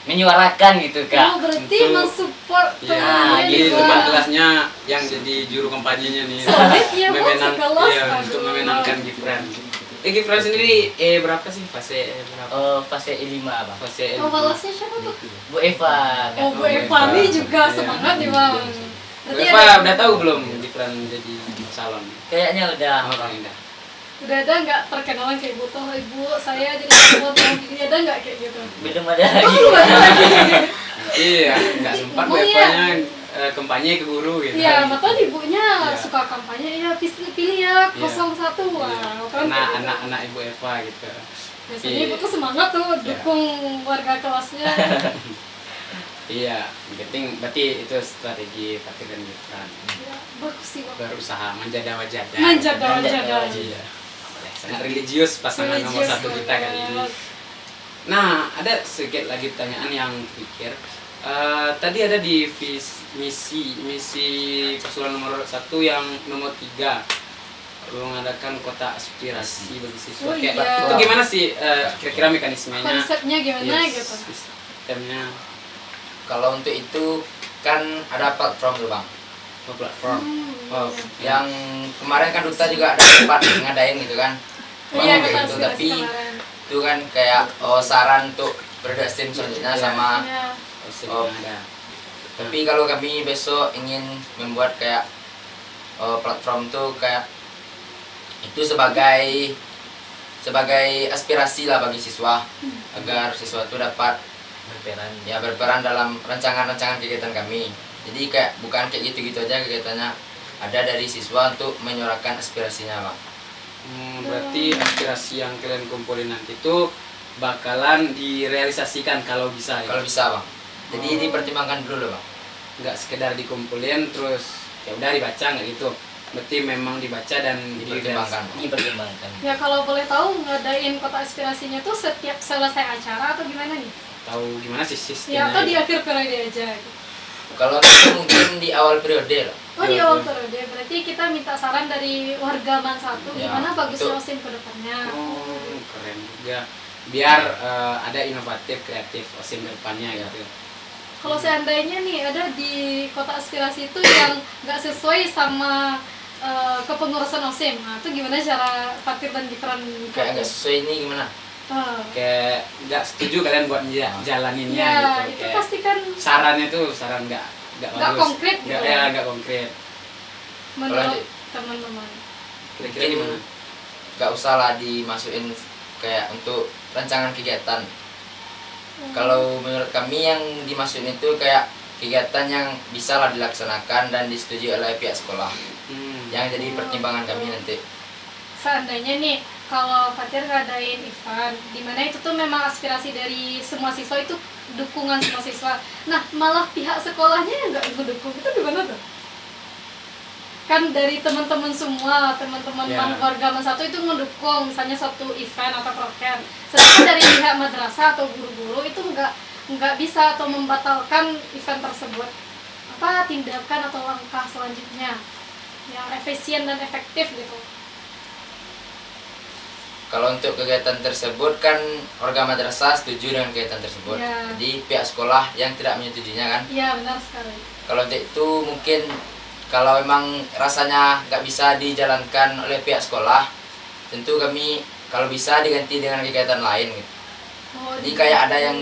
menyuarakan gitu Oh kak. berarti Untuk- mensupport Iya, temannya jadi juga. teman kelasnya yang jadi juru kampanyenya nih. Solid ya, Bang, Memenang, sekelas. iya, untuk Aduh. memenangkan Gibran. Gibran sendiri berapa sih fase berapa? Fase E5 bang. Fase Oh balasnya siapa tuh? Bu Eva kak. Oh Bu Eva nih juga Iya. semangat nih Bang. Berarti Eva ada- udah tahu belum Gibran jadi calon? Kayaknya udah. Orang indah. Udah ada nggak perkenalan kayak ibu tuh ibu saya jadi calon tahun ini ada nggak kayak gitu? Belum ada lagi. Oh belum ada lagi. Iya, nggak sempat Bu Oh, iya. Evanya kampanye ke guru gitu. Iya, betul ibunya Iya. suka kampanye ya pilih ya Iya. 01. Wow, kan kayak gitu. Anak-anak Ibu Eva gitu. Biasanya Iya. ibu tuh semangat tuh Iya. dukung warga kelasnya. Iya, yang penting berarti itu strategi Fatir dan Gibran. Ya, bagus sih Bang. Berusaha menjada-wajada. Menjada-wajada. Iya. Sangat religius pasangan nomor Religius satu kita kali ini. banget. Nah, ada sedikit lagi pertanyaan yang pikir. Tadi ada di misi paslon nomor 1 yang nomor 3 mengadakan kota aspirasi bagi siswa. Oh, Kayak iya. itu gimana sih kira-kira mekanismenya? Konsepnya gimana gitu? Sistemnya Kalau untuk itu kan ada platform tuh bang, platform. Oh, Iya. yang kemarin kan Duta juga ada sempat ngadain gitu kan. Iya, Bang, kota gitu. aspirasi Tapi kemarin. itu kan kayak saran untuk berdastim selanjutnya Iya. sama. Iya. Osim Oh. yang ada. Tapi kalau kami besok ingin membuat kayak platform tuh kayak itu sebagai aspirasi lah bagi siswa agar siswa itu dapat berperan dalam rancangan-rancangan kegiatan kami. Jadi kayak bukan kayak gitu-gitu aja kegiatannya, ada dari siswa untuk menyuarakan aspirasinya bang. Berarti aspirasi yang kalian kumpulin nanti itu bakalan direalisasikan kalau bisa ya? Kalau bisa bang. Jadi dipertimbangkan dulu loh bang. Nggak sekedar dikumpulin terus ya udah dibaca nggak gitu. Berarti memang dibaca dan Dipertimbangkan. Dipertimbangkan. Ya kalau boleh tahu ngadain kota aspirasinya tuh setiap selesai acara atau gimana nih? Tahu gimana sih Ya sistemnya? atau di gitu. akhir periode aja gitu. Kalau itu mungkin di awal periode lah. Oh di Ya, awal ya. periode, berarti kita minta saran dari warga Man 1 Ya, gimana bagusnya itu. OSIM ke depannya. Oh, keren juga. Biar ada inovatif, kreatif OSIM ke depannya gitu. Kalau seandainya nih ada di kota aspirasi itu yang nggak sesuai sama kepengurusan OSIM, nah itu gimana cara Fatir dan Gibran Kayak nggak sesuai ini gimana? Kayak nggak setuju kalian buat jalaninnya Ya gitu. itu Kayak pasti kan sarannya tuh saran nggak Nggak bagus. konkret gitu Nggak, ya. ya nggak konkret. menurut Kalau- teman-teman. Kira-kira Mungkin gimana? nggak usah lah dimasukin kayak untuk rancangan kegiatan. Kalau menurut kami yang dimasukin itu kayak kegiatan yang bisa lah dilaksanakan dan disetujui oleh pihak sekolah. Yang jadi pertimbangan kami nanti. Seandainya nih kalau Fatir ngadain event dimana itu tuh memang aspirasi dari semua siswa, itu dukungan semua siswa, nah malah pihak sekolahnya yang nggak ngedukung, itu gimana tuh? Kan dari teman-teman semua, teman-teman Ya. warga Man 1 itu ngedukung misalnya suatu event atau program, sedangkan dari pihak madrasah atau guru-guru itu nggak bisa atau membatalkan event tersebut. Apa tindakan atau langkah selanjutnya yang efisien dan efektif gitu? Kalau untuk kegiatan tersebut kan warga madrasah setuju dengan kegiatan tersebut. Ya. Jadi pihak sekolah yang tidak menyetujuinya kan. Iya benar sekali. Kalau untuk itu mungkin kalau memang rasanya nggak bisa dijalankan oleh pihak sekolah, tentu kami kalau bisa diganti dengan kegiatan lain gitu. Oh, Jadi kayak ada yang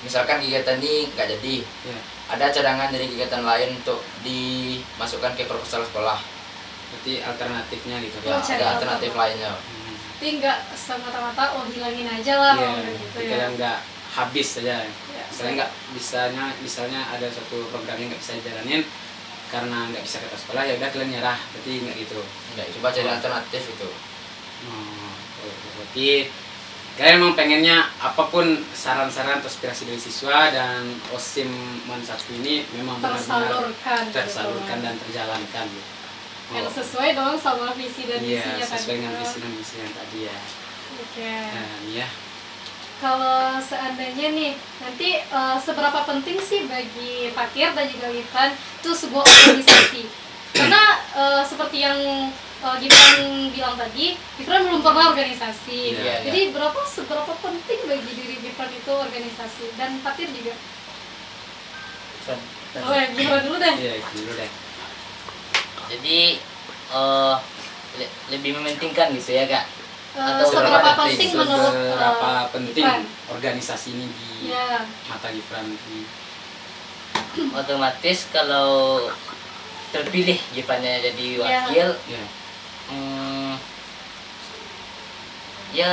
misalkan kegiatan ini nggak jadi, Ya. ada cadangan dari kegiatan lain untuk dimasukkan ke proposal sekolah. Berarti alternatifnya gitu. Oh, Ya, cari ada alternatif lainnya. tapi nggak semata-mata hilangin aja lah Iya, gitu jadi ya. kalian nggak habis saja. Ya. Misalnya nggak misalnya ada suatu program yang nggak bisa dijalanin karena nggak bisa ke sekolah, ya udah kalian nyerah. Berarti nggak gitu. Nggak, coba cari alternatif itu. Berarti kalian emang pengennya apapun saran-saran atau aspirasi dari siswa dan OSIM Man 1 ini memang benar-benar tersalurkan dan terjalankan gitu. Yang sesuai dong sama visi dan Iya, misinya tadi. sesuai dengan visi dan misi yang tadi ya. Oke. Dan ya, Kalau seandainya nih nanti seberapa penting sih bagi Fatir dan juga Gibran itu sebuah organisasi? Karena seperti yang Gibran bilang tadi, Gibran belum pernah organisasi. Iya, Jadi seberapa penting bagi diri Gibran itu organisasi dan Fatir juga? Oh ya, Gibran dulu deh. iya itu dulu deh. Jadi lebih mementingkan gitu ya kak. Seberapa seberapa penting menurut Seberapa penting Gibran? organisasi ini di Ya, mata Gibran ini? Otomatis kalau terpilih Gibrannya jadi wakil, Ya, ya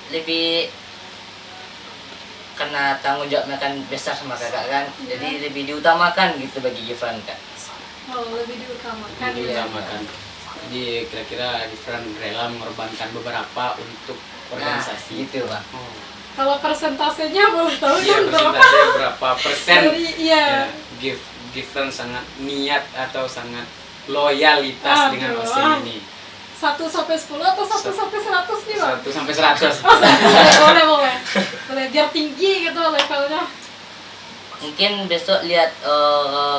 lebih karena tanggung jawabnya kan besar sama kakak kan, Iya. jadi lebih diutamakan gitu bagi Gibran kak. lebih diutamakan. ini ya. diutamakan. Jadi kira-kira Gibran rela mengorbankan beberapa untuk organisasi. gitu bang. Oh. Kalau persentasenya boleh tahu Iya, kan berapa? persentase berapa persen? Dari iya. Ya, Gibran sangat niat atau sangat loyalitas dengan Aduh. OSIM ini. 1 sampai 10 atau 1 sampai 100 nih bang? 1 sampai 100. Oh, 100. boleh biar tinggi gitu levelnya. Mungkin besok lihat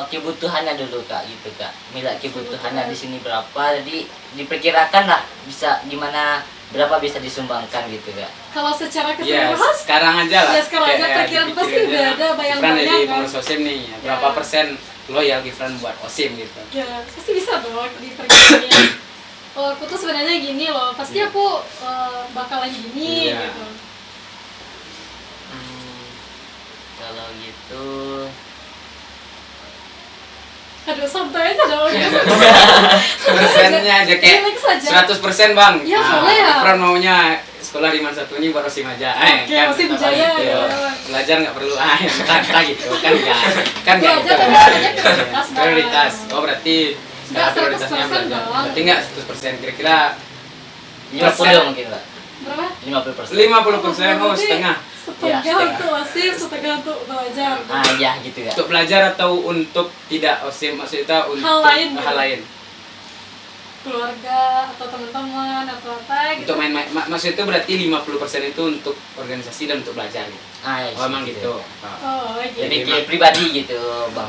kebutuhannya dulu kak gitu kak. Melihat kebutuhannya di sini berapa, jadi diperkirakan lah bisa gimana, berapa bisa disumbangkan gitu kak. Kalau secara Ya, keseluruhan sekarang aja lah. ya sekarang aja Kayak perkiraan dipikirin pasti udah aja. ada Gibran bayang-bayang jadi kan. pengurus OSIM nih, berapa Ya. persen loyal Gibran buat OSIM gitu. Ya pasti bisa dong diperkirain. Oh, aku tuh sebenarnya gini loh, pasti Iya. aku bakalan gini Iya. gitu. Kalau gitu Aduh santai aja dong. Persennya aja kayak Relax aja. 100% bang. Ya, boleh ya. Gibran maunya sekolah di mana satu ini buat OSIM aja. Oke, OSIM tetap Jaya, gitu. ya. Belajar nggak perlu entah gitu kan nggak Belajar gitu. tapi adanya prioritas, Bang. Prioritas. Oh berarti Nggak prioritasnya 100% belajar. dong. Berarti nggak 100%, kira-kira 50 mungkin kak. Berapa? 50%. 50%, oh Berarti setengah. Setengah Ya, setengah. untuk OSIM, setengah untuk belajar. Ah ya gitu kak. Untuk belajar atau untuk tidak OSIM, maksudnya untuk Hal lain gitu. hal lain. Keluarga atau teman-teman atau apa gitu. Untuk main-main, maksud itu berarti 50% itu untuk organisasi dan untuk belajar gitu. Ah ya, Oh emang gitu. Oh, gitu. Jadi kayak pribadi gitu bang.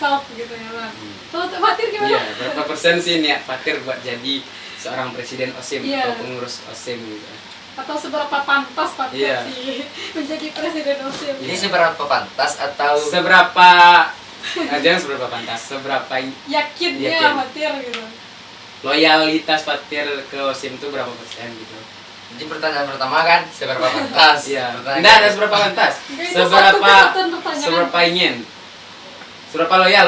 Self gitu ya, Bang. Kalau untuk Fatir gimana? Iya, berapa persen sih niat Fatir buat jadi seorang presiden OSIM Iya. atau pengurus OSIM gitu. Atau seberapa pantas Fatir Iya. sih menjadi presiden OSIM? Ini seberapa pantas atau Seberapa jangan seberapa pantas, seberapa Yakinnya Yakin. Fatir gitu. loyalitas Fatir ke OSIM itu berapa persen gitu. jadi pertanyaan pertama kan seberapa pantas? Iya. Pertanyaan Enggak ada seberapa pantas. Enggak, itu Seberapa satu pertanyaan. seberapa ingin. Seberapa loyal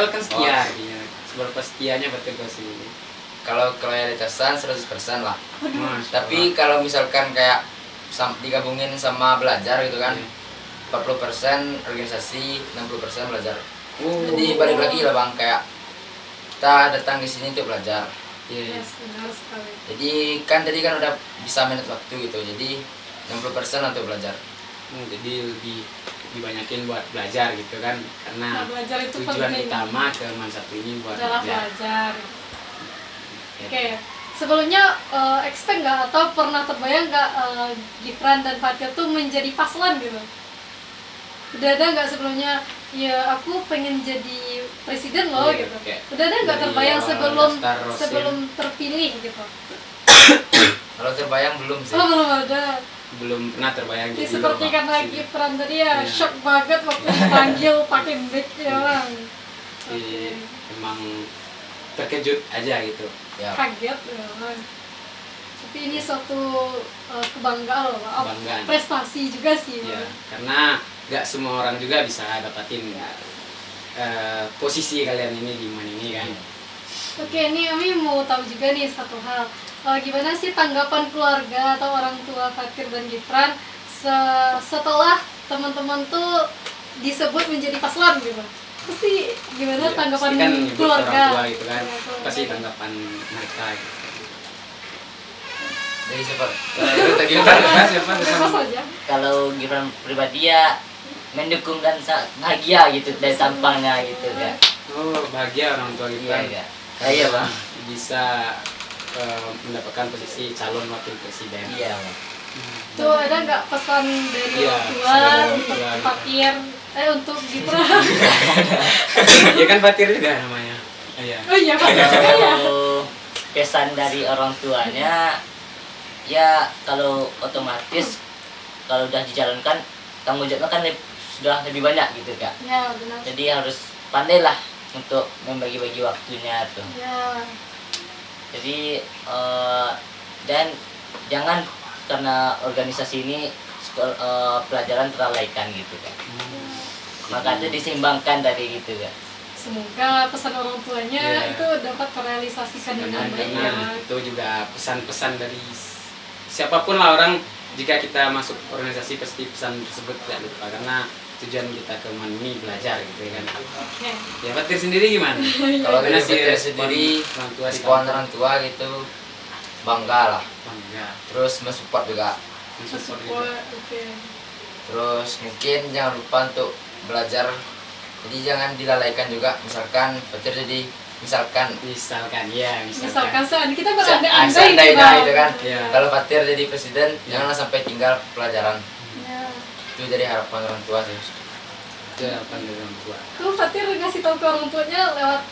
kan setia. Oh. Iya. Seberapa setianya Fatir ke OSIM ini. Kalau loyalitasan 100% lah. Waduh. Mas, Tapi kalau misalkan kayak digabungin sama belajar gitu kan, Iya. 40% organisasi, 60% belajar. Oh. Jadi balik lagi lah bang, kayak kita datang di sini untuk belajar. Iya. Yes, benar sekali. Jadi tadi kan udah bisa manage waktu gitu. Jadi 60% untuk belajar. Jadi lebih dibanyakin buat belajar gitu kan, karena Nah, belajar itu tujuan penting. utama ke satu ini buat Adalah belajar. belajar. Ya. Oke, sebelumnya expect nggak atau pernah terbayang nggak Gibran dan Fatir tuh menjadi paslon gitu? Udah ada nggak sebelumnya? Ya aku pengen jadi presiden loh Iya, gitu. kayak Udah ada nggak dari terbayang awal sebelum daftar Rosim. sebelum terpilih gitu? Kalau terbayang belum sih. Oh belum ada. Belum pernah terbayang Ya, jadi seperti loh, karena Pak. Gibran tadi ya Iya. shock banget waktu dipanggil pakai mic ya bang. Jadi, emang terkejut aja gitu. Ya. Kaget ya bang. Tapi ini suatu kebanggaan loh, Pak. Kebanggaan. Prestasi juga sih. Ya, Bang. karena nggak semua orang juga bisa dapatin posisi kalian ini di mana ini kan. Oke, ini Ami mau tahu juga nih satu hal. Gimana sih tanggapan keluarga atau orang tua Fatir dan Gibran setelah teman-teman tuh disebut menjadi paslon gitu? Pasti gimana Iya, tanggapan pasti kan nyebut keluarga? orang tua gitu kan, Iya, keluarga. pasti tanggapan mereka gitu. Jadi siapa? Siapa? Bebas aja. Kalau Gibran pribadi ya mendukung dan bahagia gitu dari tampangnya gitu kan. Oh, bahagia orang tua Iya Gibran. kan. Iya bang. Bisa mendapatkan posisi calon wakil presiden. Iya bang. Tuh ada nggak pesan dari Iya, orang tua pesan dari orang untuk tua. Fatir? Untuk Gibran? Ya kan Fatir juga namanya. Iya. Oh iya Fatir juga ya. Kalau pesan dari orang tuanya ya kalau otomatis kalau udah dijalankan tanggung jawabnya kan sudah lebih banyak gitu kak. Ya benar. Jadi harus pandailah untuk membagi-bagi waktunya tuh. Ya. Jadi dan jangan karena organisasi ini pelajaran terlalaikan gitu kan. Maka itu diseimbangkan dari gitu kan. Semoga pesan orang tuanya Iya. itu dapat terrealisasikan dengan baik ya. Karena itu juga pesan-pesan dari siapapun lah orang, jika kita masuk organisasi pasti pesan tersebut tidak lupa, karena tujuan kita ke Mani belajar gitu kan. Oke. Ya Fatir sendiri gimana? Kalau Gimana dari sih Fatir respon sendiri, orang tua di respon kampung? orang tua gitu bangga lah. Bangga, Terus mensupport juga. mensupport gitu. Support, oke. Terus mungkin jangan lupa untuk belajar. Jadi jangan dilalaikan juga. Misalkan Fatir jadi misalkan Misalkan seandainya kita berandai-andai seandainya Bang. itu kan, Iya. kalau Fatir jadi presiden Iya. janganlah sampai tinggal pelajaran. Ya. Itu jadi harapan orang tua sih. Itu harapan dari orang tua. Tuh Fatir ngasih tahu ke orang tuanya lewat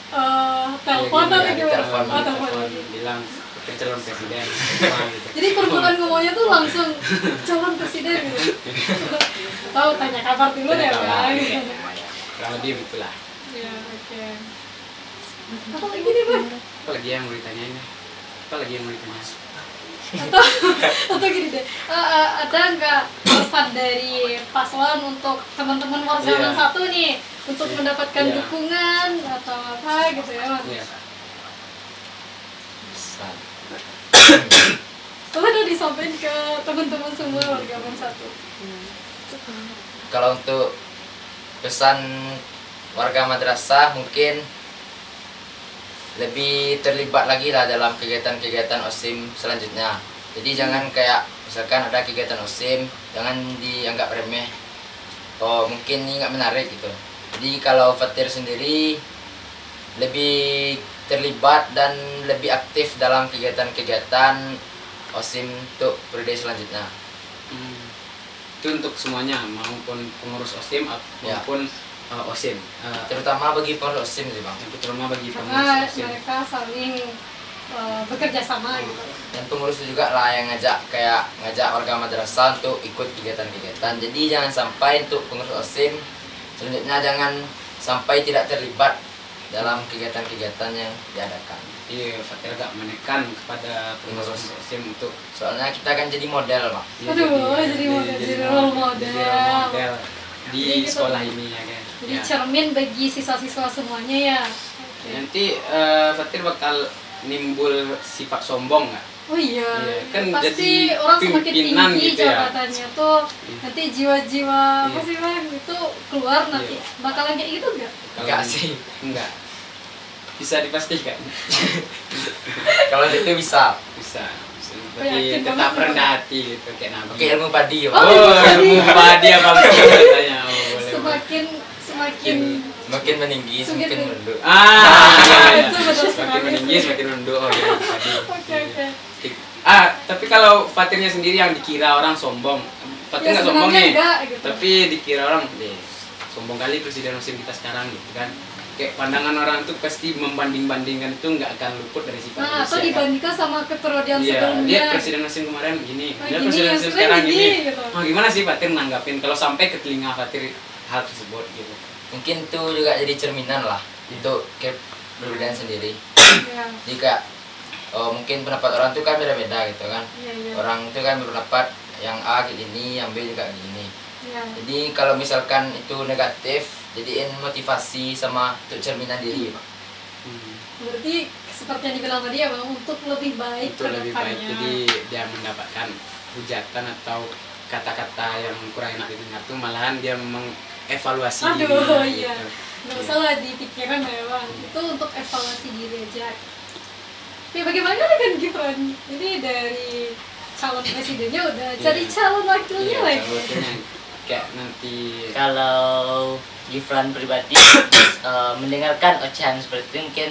telepon Ya, atau gini, gimana? telepon. Oh, telepon. bilang "Putri calon presiden semua gitu. Jadi perbulan ngomongnya tuh langsung calon presiden gitu. Tahu tanya kabar dulu deh Tanya kabar, ya. iya. Gitu. Kurang lebih begitulah. Ya, oke. Apa lagi nih Bang? Apa lagi yang mau ditanyain ya? Apa lagi yang mau ditanyain? Atau gini deh, ada nggak pesan dari paslon untuk teman-teman warga Iya. 61 nih untuk Iya. mendapatkan Iya. dukungan atau apa gitu ya Mas? Iya. Pesan. Coba udah disampaikan ke teman-teman semua warga 61. Kalau untuk pesan warga madrasah mungkin lebih terlibat lagi lah dalam kegiatan-kegiatan OSIM selanjutnya. Jadi jangan kayak misalkan ada kegiatan OSIM jangan dianggap remeh. Oh mungkin ini nggak menarik gitu. Jadi kalau Fatir sendiri lebih terlibat dan lebih aktif dalam kegiatan-kegiatan OSIM untuk periode selanjutnya. Itu untuk semuanya maupun pengurus OSIM Ya. maupun OSIM. Terutama bagi pengurus OSIM sih bang. Yang terutama bagi Karena pengurus OSIM. mereka saling bekerja sama gitu. Dan pengurus juga lah yang ngajak warga madrasah untuk ikut kegiatan-kegiatan. Jadi jangan sampai untuk pengurus OSIM selanjutnya jangan sampai tidak terlibat dalam kegiatan-kegiatan yang diadakan. Iya, Fatir agak menekan kepada pengurus OSIM untuk Soalnya kita akan jadi model pak. ya, Aduh, jadi model, jadi role model. jadi role model di Jadi gitu. sekolah ini ya kan. Jadi Ya. cermin bagi siswa-siswa semuanya ya. Oke. Nanti Fatir bakal nimbul sifat sombong nggak? Oh iya, Iya, kan pasti jadi orang semakin pimpinan tinggi gitu ya. jabatannya tuh Iya. nanti jiwa-jiwa apa Iya. sih Bang itu keluar nanti Iya. bakalan kayak gitu enggak? Enggak sih. Enggak. Bisa dipastikan. Kalau itu bisa. Bisa. Aku Tapi yakin tetap banget. rendah hati gitu kayak Nabi. Oke ilmu padi pak. Oh, Oh, ilmu ilmu padi abang katanya. Oh, boleh. Semakin semakin Semakin meninggi semakin Semakin- merenduk. iya. Itu benar Semakin sekali. meninggi semakin rendah. Oh, iya, padi. Oke, oke. Tapi kalau Fatirnya sendiri yang dikira orang sombong. Fatir Ya, nggak sombong sebenarnya nih. enggak, gitu. Tapi dikira orang sombong kali presiden musim kita sekarang gitu kan. Kayak pandangan orang tuh pasti membanding-bandingkan itu nggak akan luput dari sifat Nah, atau manusia, kan? dibandingkan sama keperiodian Iya, sebelumnya. lihat presiden musim kemarin gini, Oh, lihat gini, presiden yang musim sebenarnya sekarang gini, gini. gitu. Oh, gimana sih Fatir nanggapin kalau sampai ke telinga Fatir hal tersebut gitu? Mungkin itu juga jadi cerminan lah untuk kepribadian sendiri. Iya, Jadi kayak mungkin pendapat orang tuh kan beda-beda gitu kan. iya, iya. Orang itu kan berpendapat yang A kayak gini, yang B juga kayak gini. Iya. Jadi kalau misalkan itu negatif, jadiin motivasi sama untuk cerminan diri pak. Berarti seperti yang dibilang tadi ya Bang, untuk lebih baik Itu ke lebih baik, depannya. jadi dia mendapatkan hujatan atau kata-kata yang kurang enak didengar tuh malahan dia mengevaluasi Aduh, dirinya iya. gitu. Nggak usah lah dipikirin ya Bang, itu untuk evaluasi diri aja. Oke, bagaimana dengan Gibran? Ini dari calon presidennya udah Iya. jadi calon wakilnya Iya, lagi. sebetulnya kayak nanti Kalau Gibran pribadi mendengarkan ocehan seperti itu mungkin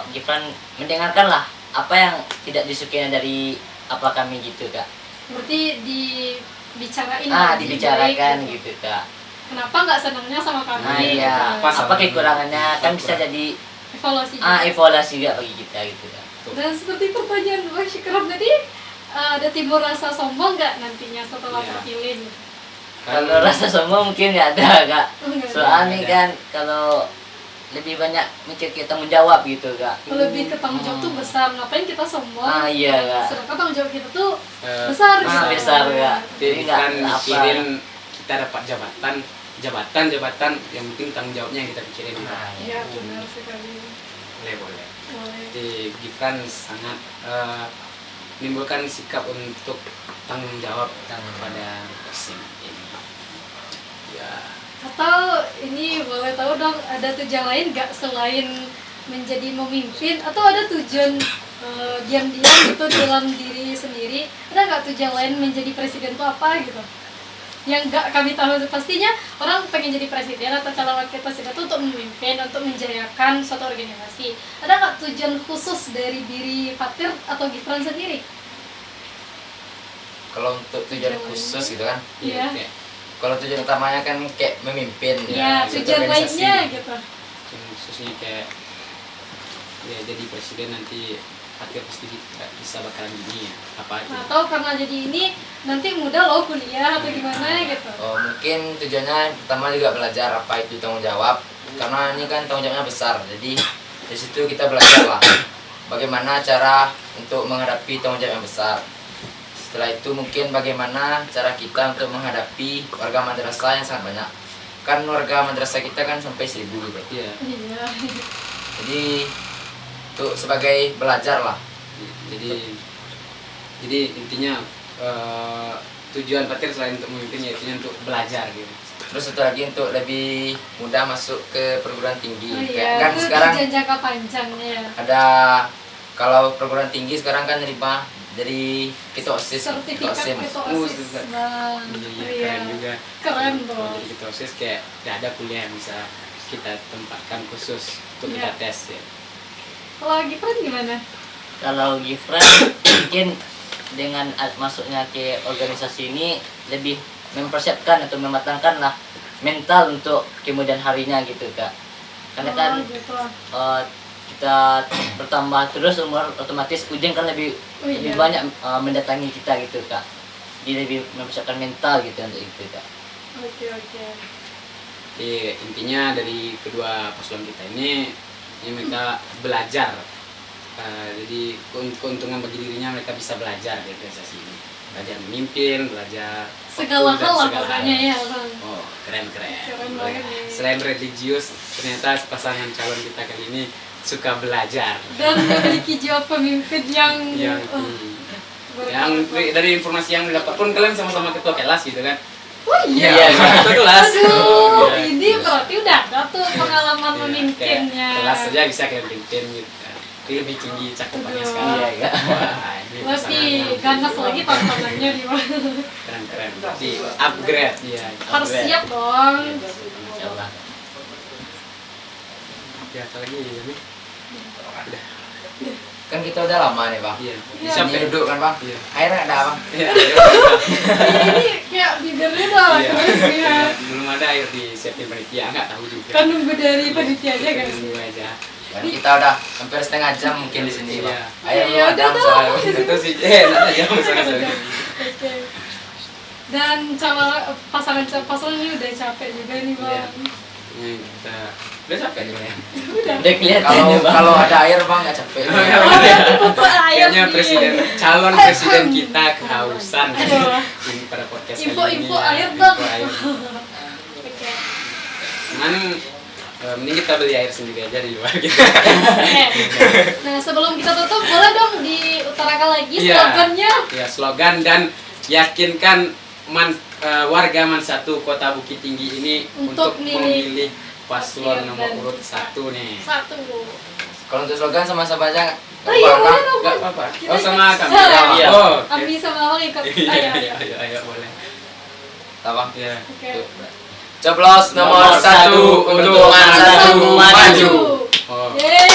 Gibran mendengarkanlah apa yang tidak disukainya dari apa kami gitu kak. Berarti dibicarain Ah lebih dibicarakan baik, gitu kak. Kenapa nggak senangnya sama kami? Nah iya, Apa apa salahnya? kekurangannya kan bisa Apa? jadi Evaluasi juga. evaluasi juga bagi kita gitu kak. Dan seperti pertanyaan Bang Syukram tadi, ada timbul rasa sombong nggak nantinya setelah Iya. terpilih? Kalau rasa sombong mungkin nggak ada kak. Oh, nggak ada. Soalnya Nggak ada. kan kalau lebih banyak mikir kita tanggung jawab gitu kak. Lebih ke tanggung jawab tuh besar, ngapain kita sombong? Ah iya kak. Sedangkan tanggung jawab kita tuh Eh, besar gitu. besar, kak. Jadi nggak kan apa. mikirin kita dapat jabatan yang penting tanggung jawabnya yang kita pikirin. Nah, Iya benar sekali. Boleh boleh. Boleh. Jadi Gibran sangat menimbulkan sikap untuk tanggung jawab kepada Kosim ini. Ya, Atau ini boleh tahu dong ada tujuan lain nggak selain menjadi memimpin atau ada tujuan diam-diam gitu dalam diri sendiri? Ada nggak tujuan lain menjadi presiden itu apa gitu? yang nggak kami tahu. Pastinya orang pengen jadi presiden atau calon wakil presiden itu untuk memimpin, untuk menjayakan suatu organisasi. Ada nggak tujuan khusus dari diri Fatir atau Gifran sendiri? Kalau untuk tujuan khusus gitu kan, Iya. kayak kalau tujuan utamanya kan kayak memimpin Ya, suatu tujuan organisasi. lainnya gitu. yang khususnya kayak ya jadi presiden nanti Fatir pasti bisa bakalan gini ya apa aja. Atau karena jadi ini nanti mudah loh kuliah atau gimana gitu. Oh, mungkin tujuannya pertama juga belajar apa itu tanggung jawab, karena ini kan tanggung jawabnya besar. Jadi di situ kita belajar lah bagaimana cara untuk menghadapi tanggung jawab yang besar. Setelah itu mungkin bagaimana cara kita untuk menghadapi warga madrasah yang sangat banyak. Kan warga madrasah kita kan sampai 1000 gitu. Iya. Iya. Jadi untuk sebagai belajar lah. Jadi intinya tujuan Fatir selain untuk memimpin yaitu untuk belajar gitu. Terus satu lagi untuk lebih mudah masuk ke perguruan tinggi. Oh Kayak iya, kan itu sekarang tujuan jangka panjangnya. ada, kalau perguruan tinggi sekarang kan nerima dari ketua OSIS, Sertifikat OSIS. ketua Oh, OSIS. sertifikat. Bang. Iya, keren juga. Keren Kalau dong. jadi ketua OSIS kayak tidak ada kuliah yang bisa kita tempatkan khusus untuk Iya. kita tes ya. Kalau Gifran gimana? Kalau Gifran mungkin dengan masuknya ke organisasi ini lebih mempersiapkan atau mematangkan lah mental untuk kemudian harinya gitu kak. Karena kan gitu. kita bertambah terus umur, otomatis ujian kan lebih Oh, iya. lebih banyak mendatangi kita gitu kak. Jadi lebih mempersiapkan mental gitu untuk itu kak. Oke. Jadi intinya dari kedua paslon kita ini mereka belajar. Jadi keuntungan bagi dirinya mereka bisa belajar di organisasi ini. Belajar memimpin, belajar Segala waktu, dan hal lah segala pokoknya hal. ya bang. Oh, keren. Keren banget nih. Selain religius, ternyata pasangan calon kita kali ini suka belajar. Dan memiliki jiwa pemimpin yang Yang yang dari informasi yang didapat pun kalian sama-sama ketua kelas gitu kan? Oh iya. Iya, ketua kelas. Aduh, Iya. ini berarti udah ada tuh pengalaman Iya, memimpinnya. kayak kelas saja bisa kalian pimpin gitu. Tapi lebih tinggi cakupannya Aduh. sekarang. Iya, iya. Wah, ini Lebih pasangan ganas yang- lagi tantangannya di mana. Keren. Jadi upgrade ya. Harus siap dong. Insyaallah. Ya, apa lagi ya, Mi? Udah. Kan kita udah lama nih bang. Iya. Iya. Siap Sampai duduk kan bang. Iya. Airnya ada bang. Iya. Ini kayak bibirnya udah Iya. keren ya. Belum ada air di siapin panitia, nggak tahu juga. Kan nunggu dari panitia aja guys. Nunggu aja. Dan kita udah hampir setengah jam mungkin di sini bang. Iya. Air Iya, belum ada udah soalnya. Itu sih, nggak jauh soalnya. Oke. Dan pasangan ini udah capek juga nih bang. Ini kita udah capek juga ya. Udah kelihatan Kalau ya bang. kalau ada air bang nggak capek. Oh, iya. Oh, itu butuh air Kayaknya nih. calon presiden kita kehausan Aduh. ini pada podcast kali ini. Info ya. air dong. Info air. Oke. Cuman mending kita beli air sendiri aja di luar gitu. Oke. Nah sebelum kita tutup boleh dong diutarakan lagi Iya. slogannya. Ya, slogan dan yakinkan warga Man 1 Kota Bukit Tinggi ini Untuk untuk milih memilih paslon Fatir nomor dan urut 1 nih. Satu. Kalau untuk slogan sama-sama aja. Oh iya Bang. boleh dong. Enggak Bang. apa-apa. Kita Oh, sama ikut. kami. Iya. Oh, oke. Ami sama Bang ikut. Ayo, boleh. Tak bang. Ya. Oke. Coblos nomor Nomor 1 1 untuk Man 1 maju. Oh. Yeay.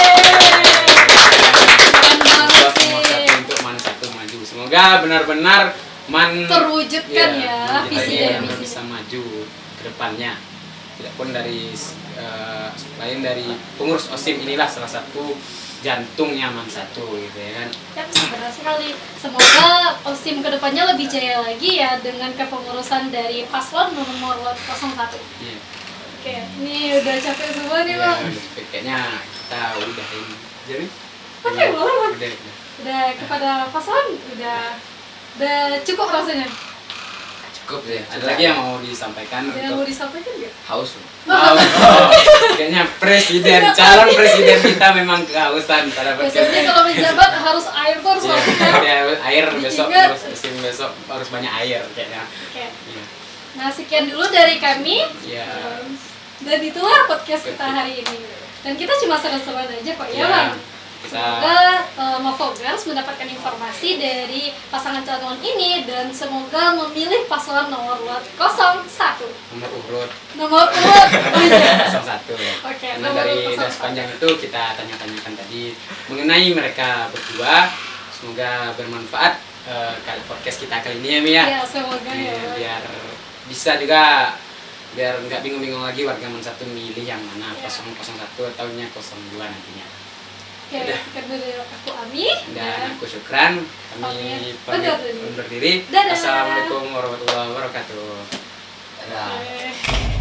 Keren banget Nomor sih. 1 untuk Man 1 maju. Semoga benar-benar Man Terwujudkan Iya, ya visi dan benar-benar misi. bisa maju ke depannya. Tidak pun dari lain dari pengurus OSIM inilah salah satu jantungnya Man 1 gitu ya kan. Ya, benar sekali. Semoga OSIM kedepannya lebih jaya lagi ya dengan kepengurusan dari paslon nomor 01. Iya. Oke, ini udah capek semua nih Ya, bang. kayaknya kita udahin. Jadi Oke, boleh bang. udah. Udah kepada paslon udah cukup rasanya. Cukup deh. Ada lagi yang mau disampaikan Ada yang mau untuk disampaikan nggak? haus. kayaknya calon presiden kita memang kehausan pada Biasanya kalau menjabat harus air tuh harus masuk ya. Ya, air besok Diingat. harus musim besok harus banyak air kayaknya. Oke. Iya. Nah sekian dulu dari kami. Iya. Dan itulah podcast kita hari ini. Dan kita cuma seru-seruan aja kok ya Iya. bang. kita Semoga Movogers mendapatkan informasi dari pasangan calon ini dan semoga memilih paslon nomor urut 01. nomor urut Nomor urut. Oh iya. 01 ya. Oke, Karena nomor dari urut das 01. panjang itu kita tanya-tanyakan tadi mengenai mereka berdua. Semoga bermanfaat kali podcast kita kali ini ya Mi ya. Ya, semoga ya. Iya, biar bisa juga biar nggak bingung-bingung lagi warga Man satu milih yang mana Ya. 001 atau nya 02 nantinya. Oke, Udah. sekian dari aku Ami Dan aku Syukran, kami Pamit pamit undur diri. Dadah. Assalamualaikum warahmatullahi wabarakatuh. Dadah. Oke.